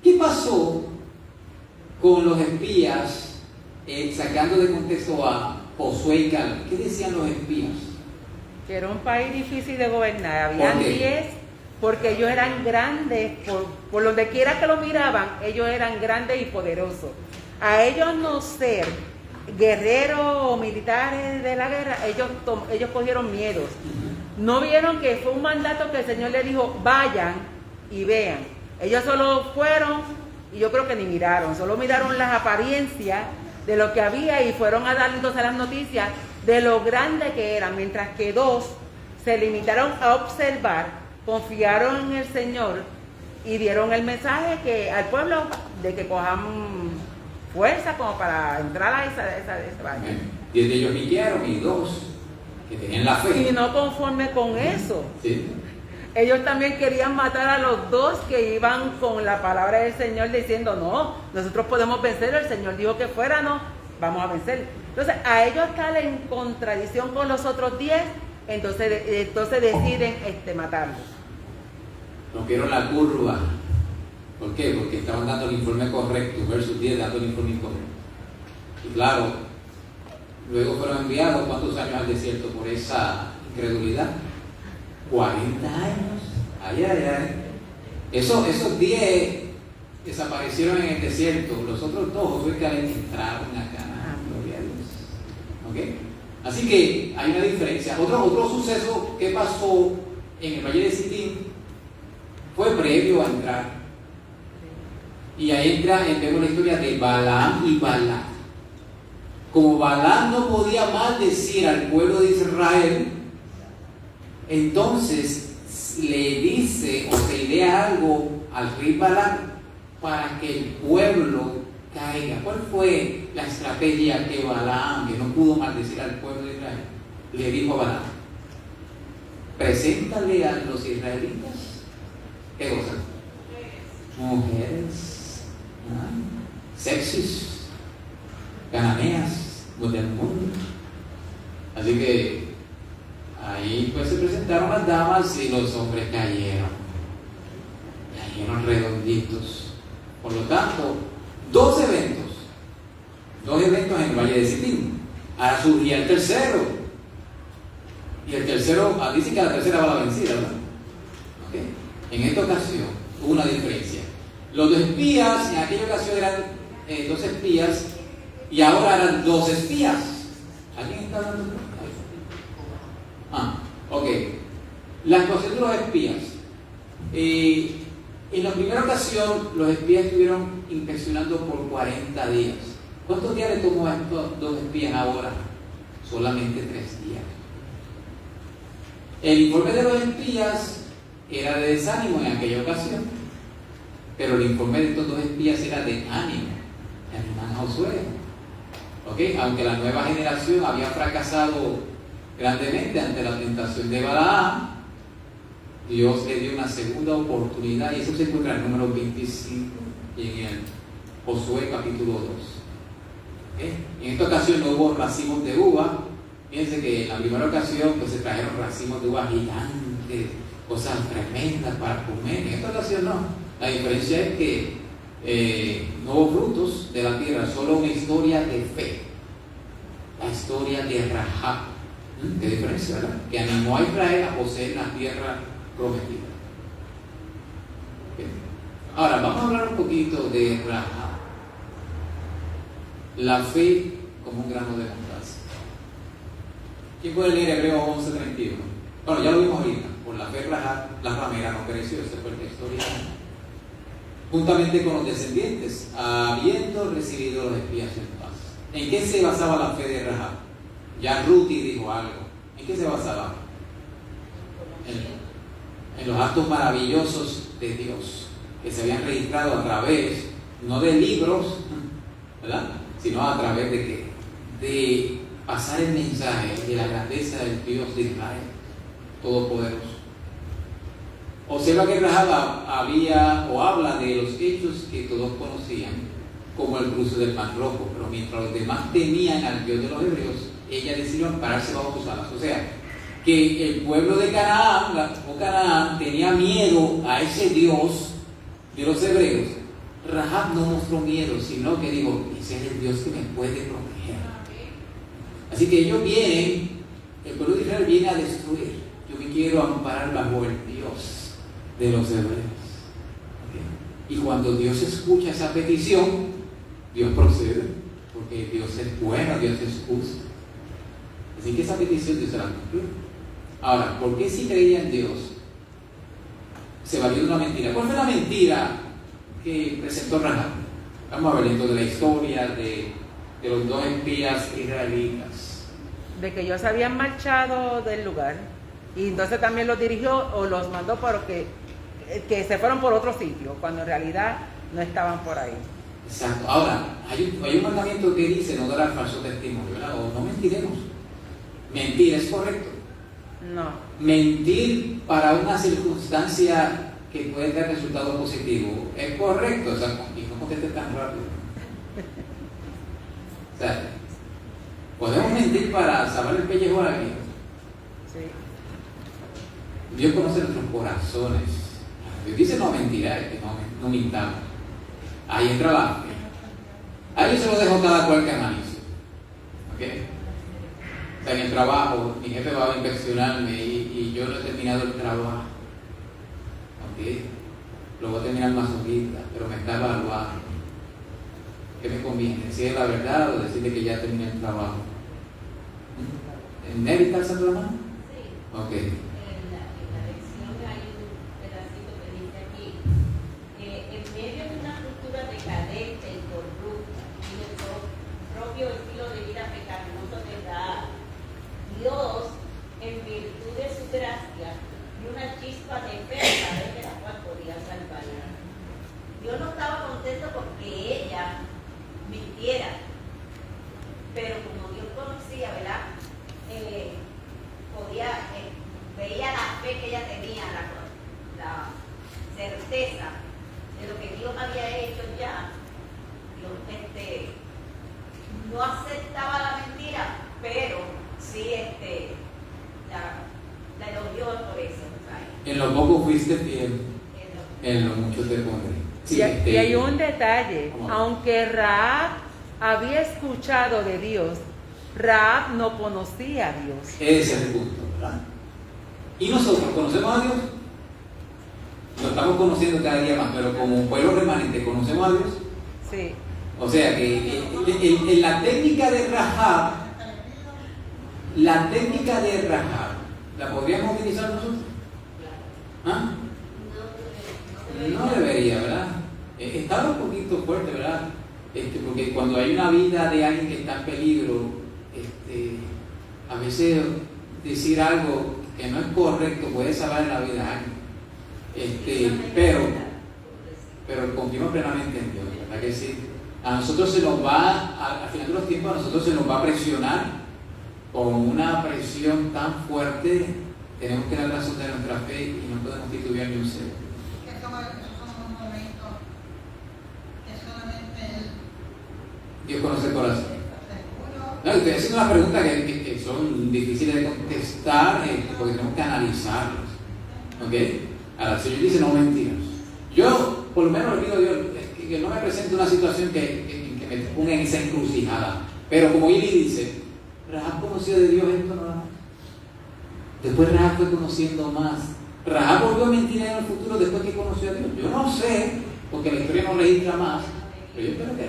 ¿Qué pasó con los espías sacando de contexto a Josué y Caleb? ¿Qué decían los espías? Que era un país difícil de gobernar. Habían 10 porque ellos eran grandes, por donde quiera que lo miraban, ellos eran grandes y poderosos. A ellos no ser guerreros o militares de la guerra, ellos cogieron miedos. No vieron que fue un mandato que el Señor les dijo: vayan y vean. Ellos solo fueron y yo creo que ni miraron, solo miraron las apariencias de lo que había y fueron a dar entonces las noticias de lo grande que eran, mientras que 2 se limitaron a observar, confiaron en el Señor y dieron el mensaje al pueblo de que cojan fuerza como para entrar a esa valle. 10 de ellos vinieron y 2 que tenían la fe. Y no conforme con eso. Sí. Ellos también querían matar a los 2 que iban con la palabra del Señor diciendo: no, nosotros podemos vencer, el Señor dijo que fuéramos, vamos a vencer. Entonces, a ellos estar en contradicción con los otros 10, entonces deciden matarlos. No quiero la curva. ¿Por qué? Porque estaban dando el informe correcto, versus 10 dando el informe incorrecto. Y claro, luego fueron enviados ¿cuántos años al desierto por esa incredulidad? 40 años. Ay. Esos 10 desaparecieron en el desierto. Los otros 2 fue que entraron a Canaán. Gloria a Dios. ¿Ok? Así que hay una diferencia. Otro suceso que pasó en el valle de Sittim fue previo a entrar. Y ahí vemos la historia de Balaam y Balac. Como Balaam no podía maldecir al pueblo de Israel, entonces le dice o se idea algo al rey Balac para que el pueblo caiga. ¿Cuál fue la estrategia que Balaam, que no pudo maldecir al pueblo de Israel, le dijo a Balaam? Preséntale a los israelitas, ¿qué cosa? Mujeres, sexys, cananeas, del mundo. Así que ahí pues se presentaron las damas y los hombres cayeron redonditos. Por lo tanto, dos eventos en el Valle de Sitín. Ahora surgía el tercero, y el tercero, dice que a la tercera va la vencida, ¿verdad? ¿Okay? En esta ocasión hubo una diferencia. Los dos espías en aquella ocasión eran 2 espías, y ahora eran 2 espías. ¿Alguien está hablando? Ok. La actuación de los espías. En la primera ocasión, los espías estuvieron inspeccionando por 40 días. ¿Cuántos días le tomó a estos 2 espías ahora? Solamente 3 días. El informe de los espías era de desánimo en aquella ocasión, pero el informe de estos 2 espías era de ánimo, de animar a Josué. ¿Okay? Aunque la nueva generación había fracasado grandemente ante la tentación de Balaam, Dios le dio una segunda oportunidad, y eso se encuentra en el número 25 y en el Josué capítulo 2. ¿Okay? En esta ocasión no hubo racimos de uva. Fíjense que en la primera ocasión pues, se trajeron racimos de uva gigantes, cosas tremendas para comer. En esta ocasión no. La diferencia es que no hubo frutos de la tierra, solo una historia de fe. La historia de Rahab. ¿Qué diferencia, verdad? Que animó a Israel a poseer la tierra prometida. ¿Okay? Ahora, vamos a hablar un poquito de Rahab. La fe como un grano de mostaza. ¿Quién puede leer Hebreos 11:31? Bueno, ya lo vimos ahorita. Por la fe Rahab, la ramera no pereció. Esa fue la historia. Juntamente con los descendientes, habiendo recibido los espías en paz. ¿En qué se basaba la fe de Rahab? Ya Ruti dijo algo. ¿En qué se basaba? En los actos maravillosos de Dios, que se habían registrado a través, no de libros, ¿verdad? Sino a través de qué? De pasar el mensaje de la grandeza del Dios de Israel, todopoderoso. Observa que Rahab habla de los hechos que todos conocían, como el cruce del Mar Rojo, pero mientras los demás temían al Dios de los hebreos, ella decidió ampararse bajo sus alas. O sea, que el pueblo de Canaán tenía miedo a ese Dios de los hebreos. Rahab no mostró miedo, sino que dijo, ese es el Dios que me puede proteger. Así que ellos vienen, el pueblo de Israel viene a destruir. Yo me quiero amparar bajo el Dios de los hebreos. ¿Okay? Y cuando Dios escucha esa petición, Dios procede, porque Dios es bueno, Dios es justo. Así que esa petición Dios se la cumplió. Ahora, ¿por qué si creía en Dios se valió de una mentira? ¿Cuál fue la mentira que presentó Rahab? Vamos a ver dentro de la historia de los 2 espías israelitas. De que ellos se habían marchado del lugar y entonces también los dirigió o los mandó porque que se fueron por otro sitio, cuando en realidad no estaban por ahí. Exacto. Ahora, hay un mandamiento que dice no dar falso testimonio, ¿verdad? O no mentiremos. Mentir es correcto. No. Mentir para una circunstancia que puede dar resultado positivo es correcto. O sea, ¿y cómo te tan rápido? O sea, podemos mentir para salvar el pellejo a alguien. Sí. Dios conoce nuestros corazones. Dios dice no mentirá, que no mintamos. Ahí entra la fe. Ahí se lo dejo cada cual que analice. ¿Ok? O sea, en el trabajo, mi jefe va a inspeccionarme y yo no he terminado el trabajo. ¿Ok? Lo voy a terminar más ahorita, pero me está evaluando. ¿Qué me conviene? ¿Decirle la verdad o decirle que ya terminé el trabajo? ¿En Nelly está alzando la mano? Sí. Ok. En la lección hay un pedacito que dice aquí que en medio de una cultura decadente y corrupta y del propio estilo de vida pecaminoso de Rahab, Dios, en virtud de su gracia y una chispa de fe a través de la cual podía salvarla. Dios no estaba contento porque ella veía la fe que ella tenía, la certeza de lo que Dios había hecho ya, no aceptaba la mentira, pero sí la elogió por eso. ¿sabes? En lo poco fuiste fiel, en lo mucho te pondré. Sí, y hay un detalle, ¿cómo? aunque Rahab había escuchado de Dios, Rahab no conocía a Dios. Ese es el punto, ¿verdad? ¿Y nosotros conocemos a Dios? Lo estamos conociendo cada día más, pero como pueblo remanente, ¿conocemos a Dios? Sí. O sea que en la técnica de Rahab, ¿la podríamos utilizar nosotros? ¿Ah? No debería, ¿verdad? Está un poquito fuerte, ¿verdad? Porque cuando hay una vida de alguien que está en peligro, a veces decir algo que no es correcto puede salvar la vida a alguien. Pero confiamos plenamente en Dios, ¿verdad que sí? A nosotros se nos va, al final de los tiempos, a nosotros se nos va a presionar con una presión tan fuerte. Tenemos que dar razón de nuestra fe y no podemos titubear ni un segundo. Esos son un momento que solamente Dios conoce el corazón. seguro. No, estoy haciendo unas preguntas que son difíciles de contestar porque tenemos que analizarlas. ¿Ok? Ahora, el Señor dice no mentiras. Yo, por lo menos, le pido a Dios que no me presente una situación que me ponga en esa encrucijada. Pero como Eli dice, Rahab conoció de Dios esto nada más. Después Rahab fue conociendo más. Rahab volvió a mentir en el futuro después que conoció a Dios. Yo no sé, porque la historia no registra más, pero yo espero que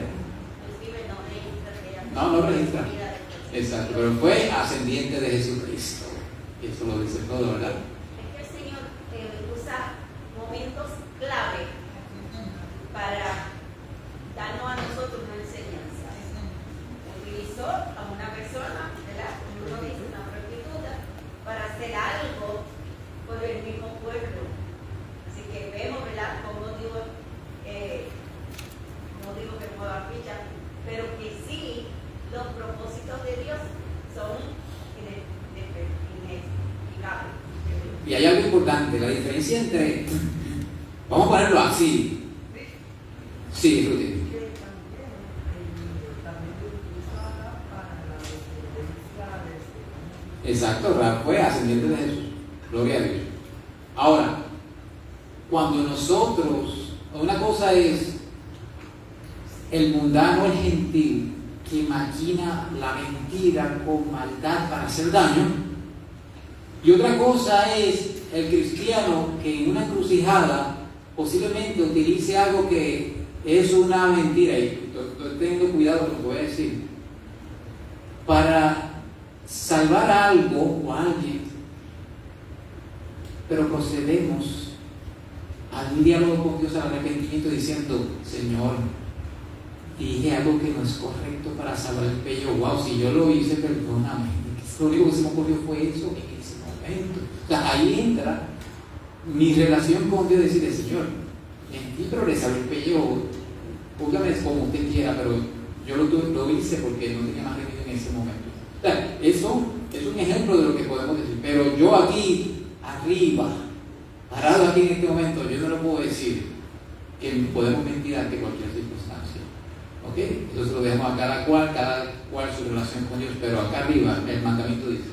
no registra. Exacto, pero fue ascendiente de Jesucristo. Eso lo dice todo, ¿verdad? Es que el Señor usa momentos clave para darnos a nosotros una enseñanza. Utilizó a una persona, ¿verdad? Como uno dice, una prostituta, para hacer algo por el mismo pueblo. Así que vemos, ¿verdad?, cómo Dios, no digo que mueva ficha, pero que sí, los propósitos de Dios son inexplicables. Y hay algo importante, la diferencia entre, vamos a ponerlo así. Sí, Rudy. Exacto, Rahab fue ascendiente de Jesús. Gloria a Dios. Ahora, cuando nosotros, una cosa es el mundano, el gentil, que maquina la mentira con maldad para hacer daño, y otra cosa es el cristiano que en una encrucijada posiblemente utilice algo que es una mentira, y estoy teniendo cuidado con lo que voy a decir, para salvar algo o a alguien, pero procedemos a un diálogo con Dios, al arrepentimiento, diciendo: Señor, dije algo que no es correcto para salvar el pellejo. Wow, si yo lo hice, perdóname. Lo único que se me ocurrió fue eso en ese momento. O sea, ahí entra mi relación con Dios, decirle: Señor, mentí, pero le salvé el pellejo. Póngame como usted quiera, pero yo lo hice porque no tenía más remedio en ese momento. O sea, eso es un ejemplo de lo que podemos decir. Pero yo aquí, arriba, parado aquí en este momento, yo no le puedo decir que podemos mentir ante cualquier circunstancia. ¿Ok? Entonces lo dejamos a cada cual su relación con Dios. Pero acá arriba, el mandamiento dice: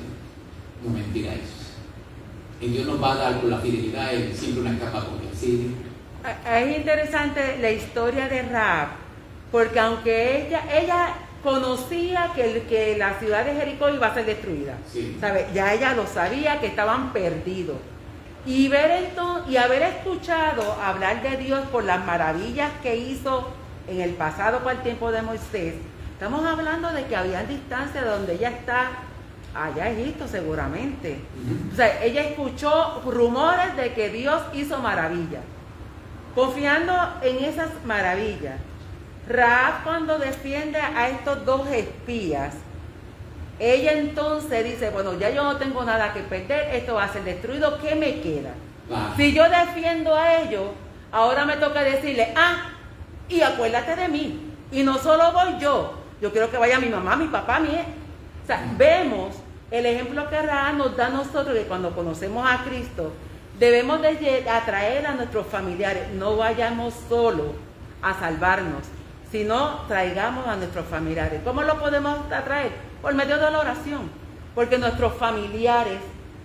no mentiráis. Y Dios nos va a dar por la fidelidad siempre una escapatoria. ¿Sí? Es interesante la historia de Rahab, porque aunque ella conocía que la ciudad de Jericó iba a ser destruida, Sí. ¿sabe? Ya ella lo sabía, que estaban perdidos. Y haber escuchado hablar de Dios por las maravillas que hizo en el pasado para el tiempo de Moisés, estamos hablando de que había distancia de donde ella está, allá en Egipto seguramente. Uh-huh. O sea, ella escuchó rumores de que Dios hizo maravillas. Confiando en esas maravillas, Rahab, cuando defiende a estos dos espías, ella entonces dice: bueno, ya yo no tengo nada que perder, esto va a ser destruido, ¿qué me queda? Claro. Si yo defiendo a ellos, ahora me toca decirle: y acuérdate de mí, y no solo voy yo quiero que vaya mi mamá, mi papá, o sea, vemos el ejemplo que Rahab nos da a nosotros, que cuando conocemos a Cristo, debemos de atraer a nuestros familiares. No vayamos solos a salvarnos, sino traigamos a nuestros familiares. ¿Cómo lo podemos atraer? Por medio de la oración. Porque nuestros familiares,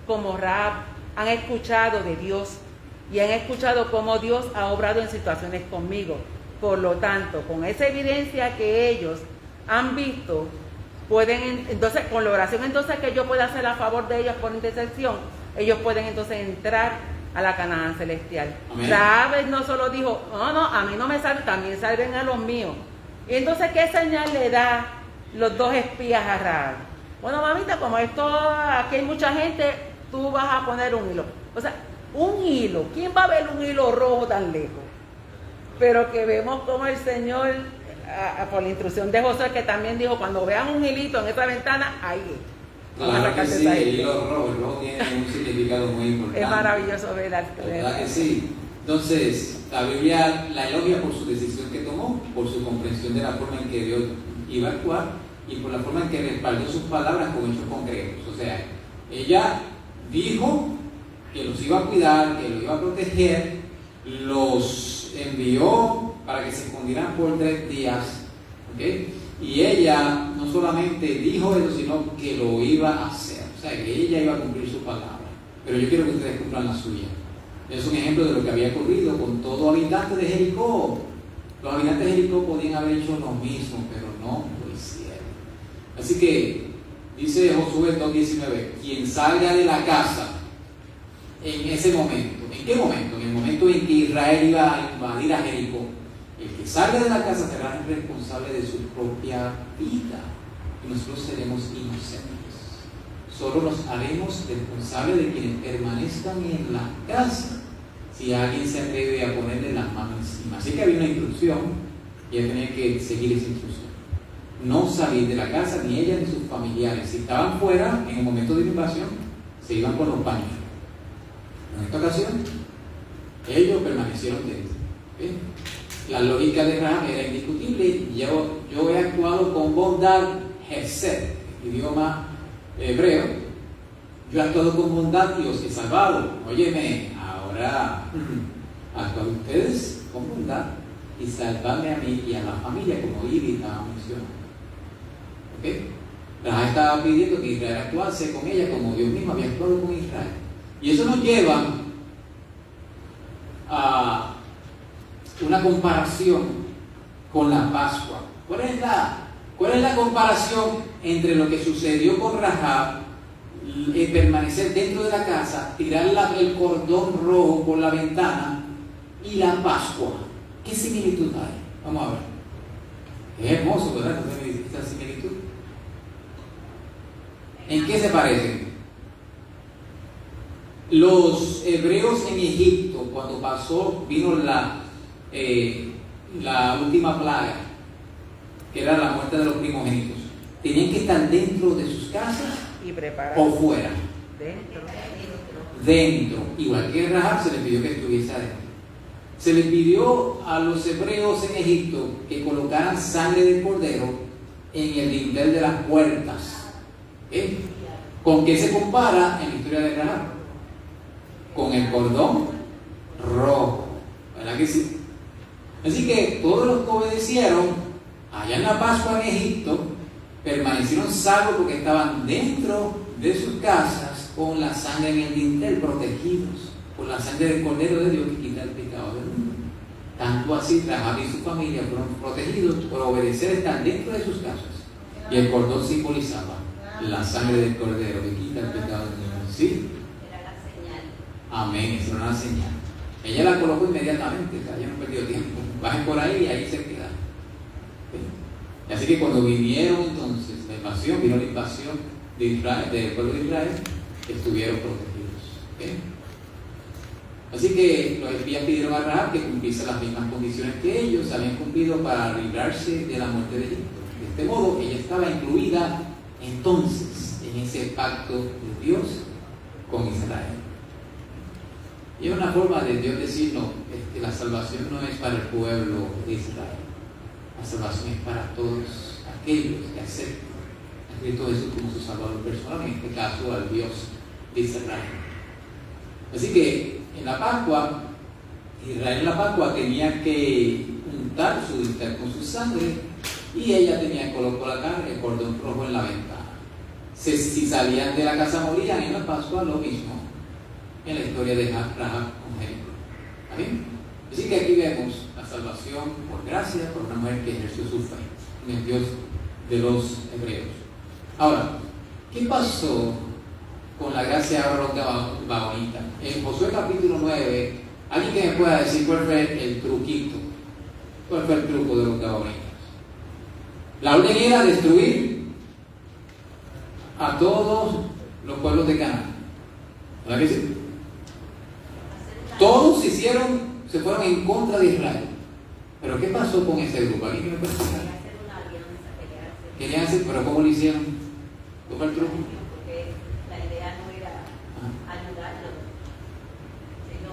como Rahab, han escuchado de Dios y han escuchado cómo Dios ha obrado en situaciones conmigo. Por lo tanto, con esa evidencia que ellos han visto, pueden, entonces, con la oración entonces que yo pueda hacer a favor de ellos por intercesión, ellos pueden entonces entrar a la Canaán celestial. Rahab no solo dijo, no, a mí no me salven, también salven a los míos. Y entonces, ¿qué señal le da los dos espías a Rahab? Bueno, mamita, como esto, aquí hay mucha gente, tú vas a poner un hilo. O sea, un hilo. ¿Quién va a ver un hilo rojo tan lejos? Pero que vemos como el Señor, por la instrucción de Josué, que también dijo, cuando vean un hilito en esa ventana, ahí es. Claro que sí, el hilo rojo tiene un significado muy importante. Es maravilloso ver al ¿verdad que sí? Entonces, la Biblia la elogia por su decisión que tomó, por su comprensión de la forma en que Dios iba a actuar y por la forma en que respaldó sus palabras con hechos concretos. O sea, ella dijo que los iba a cuidar, que los iba a proteger, los envió para que se escondieran por 3 días, ¿okay? Y ella no solamente dijo eso, sino que lo iba a hacer. O sea, que ella iba a cumplir su palabra. Pero yo quiero que ustedes cumplan la suya. Es un ejemplo de lo que había ocurrido con todo habitante de Jericó. Los habitantes de Jericó podían haber hecho lo mismo, pero no lo hicieron. Así que dice Josué 2:19, quien salga de la casa en ese momento. ¿En qué momento? En el momento en que Israel iba a invadir a Jericó. El que salga de la casa será responsable de su propia vida y nosotros seremos inocentes. Solo nos haremos responsables de quienes permanezcan en la casa si alguien se atreve a ponerle las manos encima. Así que había una instrucción y ella tenía que seguir esa instrucción. No salir de la casa, ni ella ni sus familiares. Si estaban fuera en el momento de la invasión, se iban con los paños. En esta ocasión, ellos permanecieron dentro. ¿Okay? La lógica de Rahab era indiscutible. Yo he actuado con bondad, Hesed, idioma hebreo. Yo he actuado con bondad y os he salvado. Óyeme, ahora actúan ustedes con bondad y salvadme a mí y a la familia, como Iri estaba mencionando. ¿Okay? Rahab estaba pidiendo que Israel actuase con ella como Dios mismo había actuado con Israel. Y eso nos lleva a una comparación con la Pascua. ¿Cuál es la comparación entre lo que sucedió con Rahab, permanecer dentro de la casa, tirar el cordón rojo por la ventana, y la Pascua? ¿Qué similitud hay? Vamos a ver. Es hermoso, ¿verdad? Esta similitud. ¿En qué se parecen? Los hebreos en Egipto, cuando vino la última plaga, que era la muerte de los primogénitos, tenían que estar dentro de sus casas y preparar o fuera. Dentro. Igual que Rahab se les pidió que estuviese adentro. Se les pidió a los hebreos en Egipto que colocaran sangre de cordero en el dintel de las puertas. ¿Con qué se compara en la historia de Rahab? Con el cordón rojo. ¿Verdad que sí? Así que todos los que obedecieron allá en la Pascua en Egipto permanecieron salvos porque estaban dentro de sus casas con la sangre en el dintel, protegidos por la sangre del Cordero de Dios que quita el pecado del mundo. Tanto así Rahab y su familia fueron protegidos por obedecer, estar dentro de sus casas. Y el cordón simbolizaba la sangre del Cordero que quita el pecado del mundo. ¿Sí? Era la señal. Amén, esa era una señal. Ella la colocó inmediatamente, ella no perdió tiempo. Bajen por ahí y ahí se quedan. ¿Sí? Así que cuando vinieron entonces la invasión, vino la invasión de Israel, del pueblo de Israel, estuvieron protegidos. ¿Sí? Así que los espías pidieron a Rahab que cumpliese las mismas condiciones que ellos habían cumplido para librarse de la muerte de Egipto. De este modo, ella estaba incluida entonces en ese pacto de Dios con Israel. Y es una forma de Dios decirnos que la salvación no es para el pueblo de Israel. La salvación es para todos aquellos que aceptan a a Cristo Jesús como su Salvador personal, en este caso al Dios de Israel. Así que en la Pascua, Israel en la Pascua tenía que untar su dintel con su sangre y ella tenía que colocar el cordón rojo en la ventana. Si salían de la casa morían, en la Pascua lo mismo en la historia de Rahab con Jericó. ¿Está bien? Así que aquí vemos la salvación por gracia por una mujer que ejerció su fe en el Dios de los hebreos. Ahora, ¿qué pasó con la gracia de los Gabaonitas? En Josué capítulo 9, alguien que me pueda decir cuál fue el truquito, cuál fue el truco de los Gabaonitas. La orden era destruir a todos los pueblos de Canaán. ¿Verdad que sí? Todos se fueron en contra de Israel. Pero ¿qué pasó con ese grupo? ¿Alguien me puede explicar? Querían hacer, pero ¿cómo lo hicieron? ¿Cuál fue el truco? Porque la idea no era ayudarlo, sino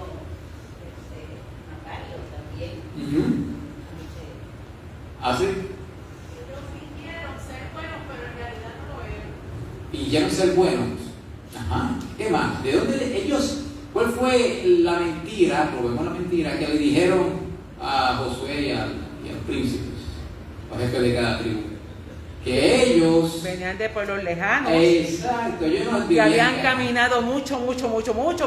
matarlo también. ¿Así? Ellos fingieron ser buenos, pero en realidad no lo eran. Fingieron ser buenos. Ajá. ¿Qué más? ¿De dónde ellos? ¿Cuál fue la mentira? Probemos la mentira que le dijeron a Josué y al príncipe, al jefe de cada tribu. Que ellos venían de pueblos lejanos. Exacto, ellos no que habían caminado mucho,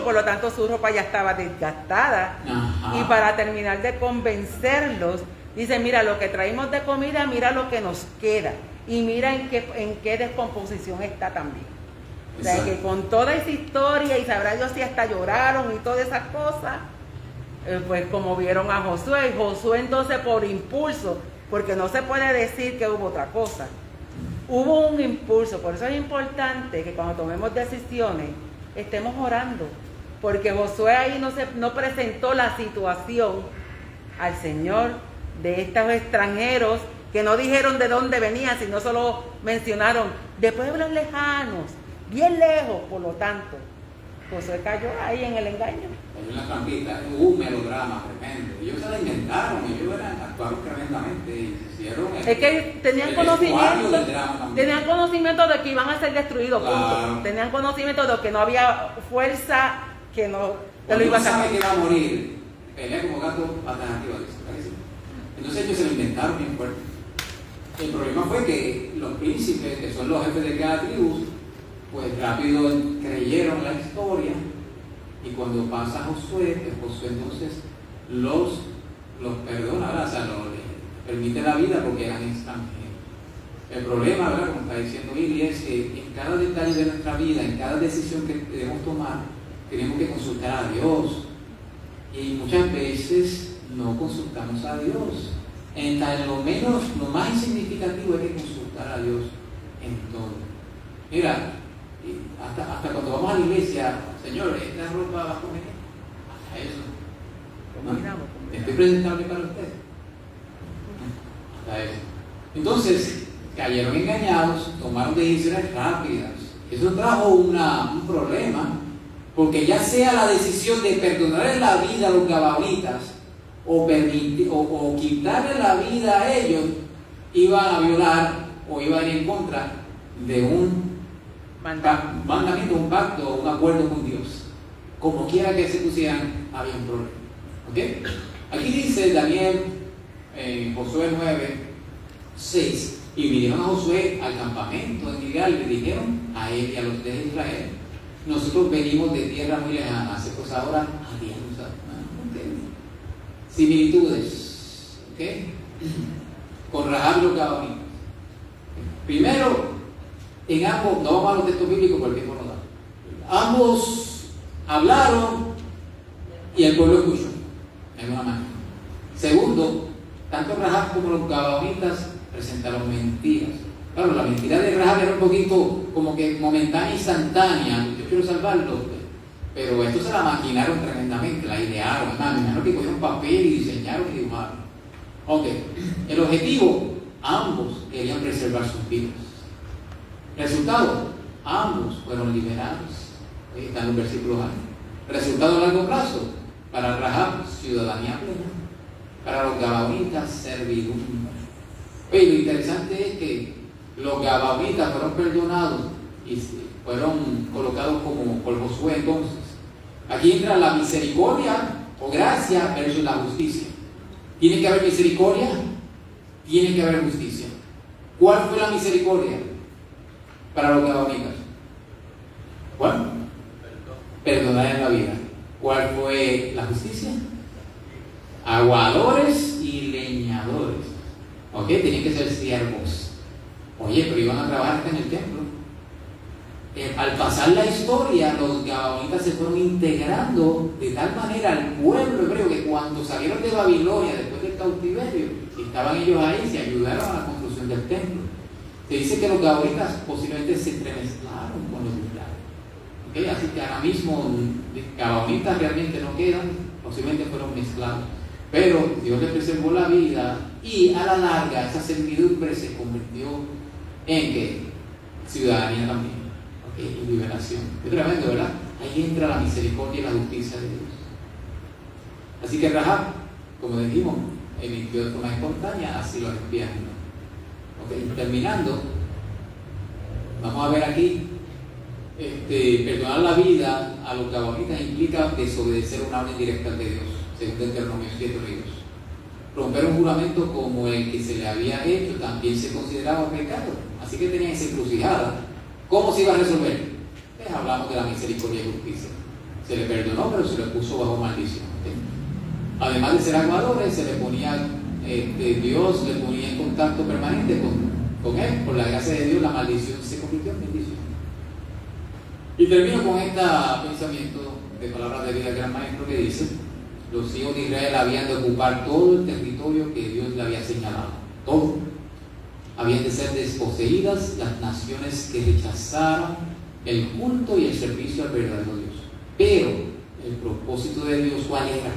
por lo tanto su ropa ya estaba desgastada. Ajá. Y para terminar de convencerlos, dice, mira lo que traímos de comida, mira lo que nos queda. Y mira en qué descomposición está también. O sea, que con toda esa historia, y sabrá Dios si hasta lloraron y todas esas cosas, pues como vieron a Josué, y Josué entonces por impulso, porque no se puede decir que hubo otra cosa, hubo un impulso. Por eso es importante que cuando tomemos decisiones estemos orando, porque Josué ahí no presentó la situación al Señor de estos extranjeros que no dijeron de dónde venían, sino solo mencionaron de pueblos lejanos, bien lejos. Por lo tanto, Josué cayó ahí en el engaño. En la trampita, hubo un melodrama tremendo. Ellos se la inventaron, ellos actuaron tremendamente y hicieron es que tenían conocimiento de que iban a ser destruidos, punto. Tenían conocimiento de que no había fuerza que no te lo iba a sacar. Sabe que va a morir, pelea como gato patas arriba. Entonces ellos se lo inventaron bien fuerte. El problema fue que los príncipes, que son los jefes de cada tribu, pues rápido creyeron la historia, y cuando pasa Josué, Josué entonces los perdona, ¿verdad? O sea, les permite la vida porque eran extranjeros. El problema, ¿verdad?, como está diciendo Lili, es que en cada detalle de nuestra vida, en cada decisión que debemos tomar, tenemos que consultar a Dios, y muchas veces no consultamos a Dios. En lo más insignificativo hay que consultar a Dios en todo. Mira, hasta cuando vamos a la iglesia, Señor, esta ropa va a comer. Hasta eso. ¿No? Estoy presentable para usted. Hasta eso. Entonces, cayeron engañados, tomaron decisiones rápidas. Eso trajo un problema, porque ya sea la decisión de perdonarle la vida a los gabaonitas o quitarle la vida a ellos, iban a violar o iban a ir en contra de un mandamiento, un pacto, un acuerdo con Dios. Como quiera que se pusieran, había un problema. ¿Okay? Aquí dice Daniel en Josué 9:6, y vinieron a Josué al campamento de Gilgal y le dijeron a él y a los de Israel: nosotros venimos de tierra muy lejana, hace pues ahora habíamos similitudes, ¿okay?, con Rahab y los Gabaonitas. Primero, en ambos, no vamos a los textos bíblicos porque el tiempo no da. Ambos hablaron y el pueblo escuchó, en una manera. Segundo, tanto Rahab como los Gabaonitas presentaron mentiras. Claro, la mentira de Rahab era un poquito como que momentánea, instantánea. Yo quiero salvarlo, pero esto se la maquinaron tremendamente, la idearon. Imaginaron que cogieron papel y diseñaron y dibujaron. Ok, el objetivo, ambos querían preservar sus vidas. Resultado, ambos fueron liberados. Ahí están los versículos ahí. Resultado a largo plazo, para Rahab, ciudadanía plena; para los gabaonitas, servidumbre. Oye, lo interesante es que los gabaonitas fueron perdonados y fueron colocados como por Josué entonces. Aquí entra la misericordia o gracia versus la justicia. ¿Tiene que haber misericordia? Tiene que haber justicia. ¿Cuál fue la misericordia para los gabaonitas? ¿Cuál? Perdonar en la vida. ¿Cuál fue la justicia? Aguadores y leñadores. Ok, tenían que ser siervos. Oye, pero iban a trabajar hasta en el templo. Al pasar la historia, los gabaonitas se fueron integrando de tal manera al pueblo hebreo que cuando salieron de Babilonia después del cautiverio, estaban ellos ahí, se ayudaron a la construcción del templo. Se dice que los gabaonitas posiblemente se entremezclaron con los israelitas. ¿Okay? Así que ahora mismo gabaonitas realmente no quedan, posiblemente fueron mezclados. Pero Dios les preservó la vida y a la larga esa servidumbre se convirtió en ¿qué? Ciudadanía también. Y liberación. Es tremendo, ¿verdad? Ahí entra la misericordia y la justicia de Dios. Así que Rahab, como dijimos, emitió de forma espontánea así los espías. Terminando, vamos a ver aquí, perdonar la vida a los gabaonitas implica desobedecer una orden directa de Dios, según Deuteronomio 7:2. Romper un juramento como el que se le había hecho también se consideraba pecado. Así que tenían esa encrucijada. ¿Cómo se iba a resolver? Pues hablamos de la misericordia y justicia. Se le perdonó, pero se le puso bajo maldición. Además de ser aguadores, se le ponía, Dios le ponía en contacto permanente con él. Por la gracia de Dios, la maldición se convirtió en bendición. Y termino con este pensamiento de palabras de vida del gran maestro que dice: los hijos de Israel habían de ocupar todo el territorio que Dios le había señalado. Todo. Habían de ser desposeídas las naciones que rechazaron el culto y el servicio al verdadero Dios. Pero el propósito de Dios, ¿cuál era?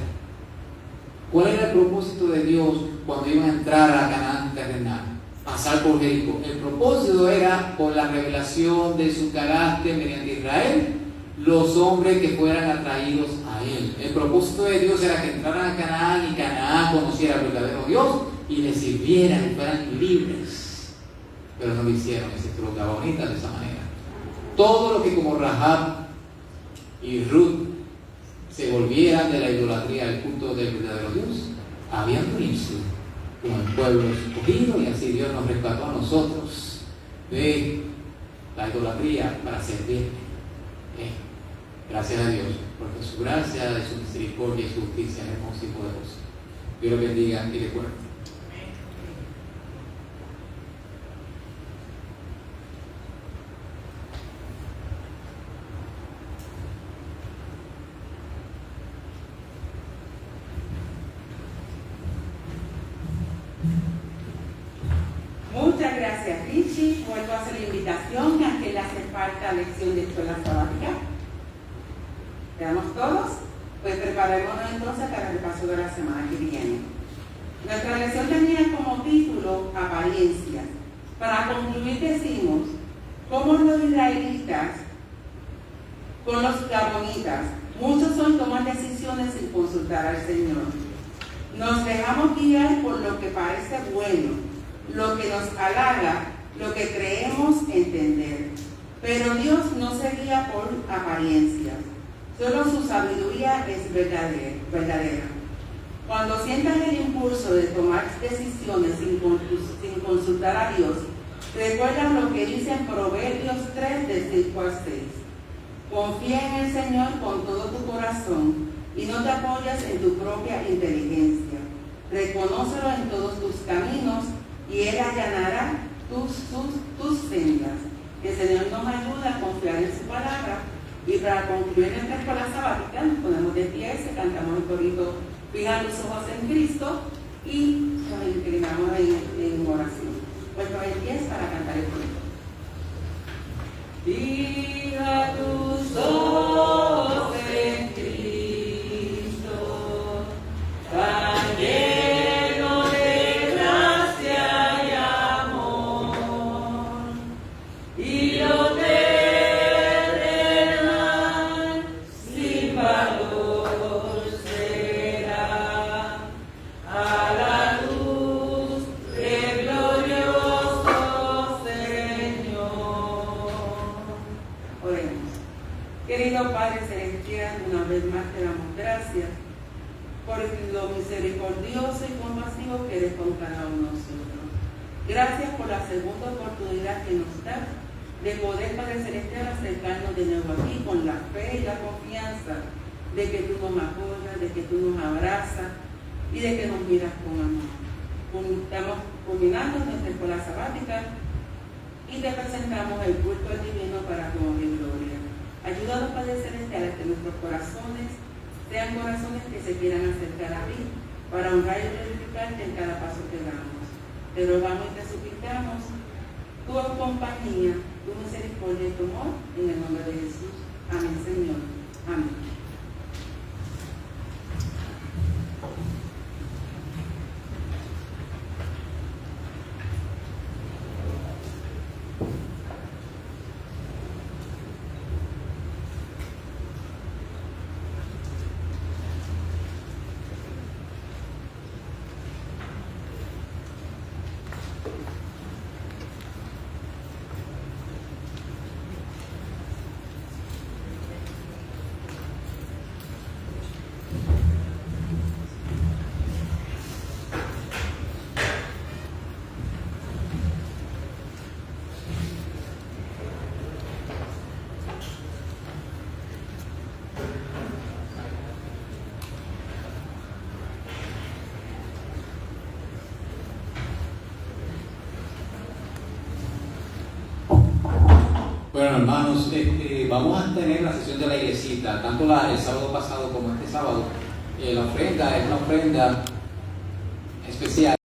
¿Cuál era el propósito de Dios cuando iban a entrar a Canaán terrenal? Pasar por Jericó. El propósito era, por la revelación de su carácter mediante Israel, los hombres que fueran atraídos a él. El propósito de Dios era que entraran a Canaán y Canaán conociera al verdadero Dios y le sirvieran y fueran libres. Pero no lo hicieron, excepto los gabaonitas de esa manera. Todo lo que como Rahab y Ruth se volvieran de la idolatría al culto del verdadero Dios, habían unirse con el pueblo escogido, y así Dios nos rescató a nosotros de la idolatría para servirle. Gracias a Dios, porque su gracia, su misericordia y su justicia es hermosa y poderosa. Dios lo bendiga y recuerde. Muchas gracias, Richie. Vuelvo a hacer la invitación a que le hace falta lección de escuela sabática. ¿Quedamos todos? Pues preparémonos entonces para el repaso de la semana que viene. Nuestra lección tenía como título Apariencias. Para concluir decimos cómo los israelitas con los gabaonitas, muchos hoy toman decisiones sin consultar al Señor. Nos dejamos guiar por lo que parece bueno, lo que nos halaga, lo que creemos entender. Pero Dios no se guía por apariencias, solo su sabiduría es verdadera. Cuando sientas el impulso de tomar decisiones sin consultar a Dios, recuerda lo que dice en Proverbios 3, de 5 al 6. Confía en el Señor con todo tu corazón y no te apoyes en tu propia inteligencia. Reconócelo en todos tus caminos y Él allanará tus sendas. Que el Señor nos ayude a confiar en su palabra. Y para concluir nuestra escuela sabática, nos ponemos de pie, cantamos el corito Fija los ojos en Cristo y nos inclinamos en oración. Puesto de pie para cantar el corito. Fija tus ojos en Cristo, tan lleno de gracia y amor, y lo terrenal sin valor será a la luz de glorioso ser. vez más te damos gracias por lo misericordioso y compasivo que eres con cada uno de nosotros. Gracias por la segunda oportunidad que nos das de poder, Padre Celestial, acercarnos de nuevo aquí con la fe y la confianza de que tú nos apoyas, de que tú nos abrazas y de que nos miras con amor. Estamos culminando nuestra escuela sabática y te presentamos el culto divino para tu honra y gloria. Ayúdanos, Padre Celestial, a que nuestros corazones sean corazones que se quieran acercar a ti para honrar y glorificarte en cada paso que damos. Te rogamos y te suplicamos tu compañía, tu misericordia y tu amor, en el nombre de Jesús. Amén, Señor. Amén. Bueno, hermanos, vamos a tener la sesión de la iglesita, tanto el sábado pasado como este sábado. La ofrenda es una ofrenda especial.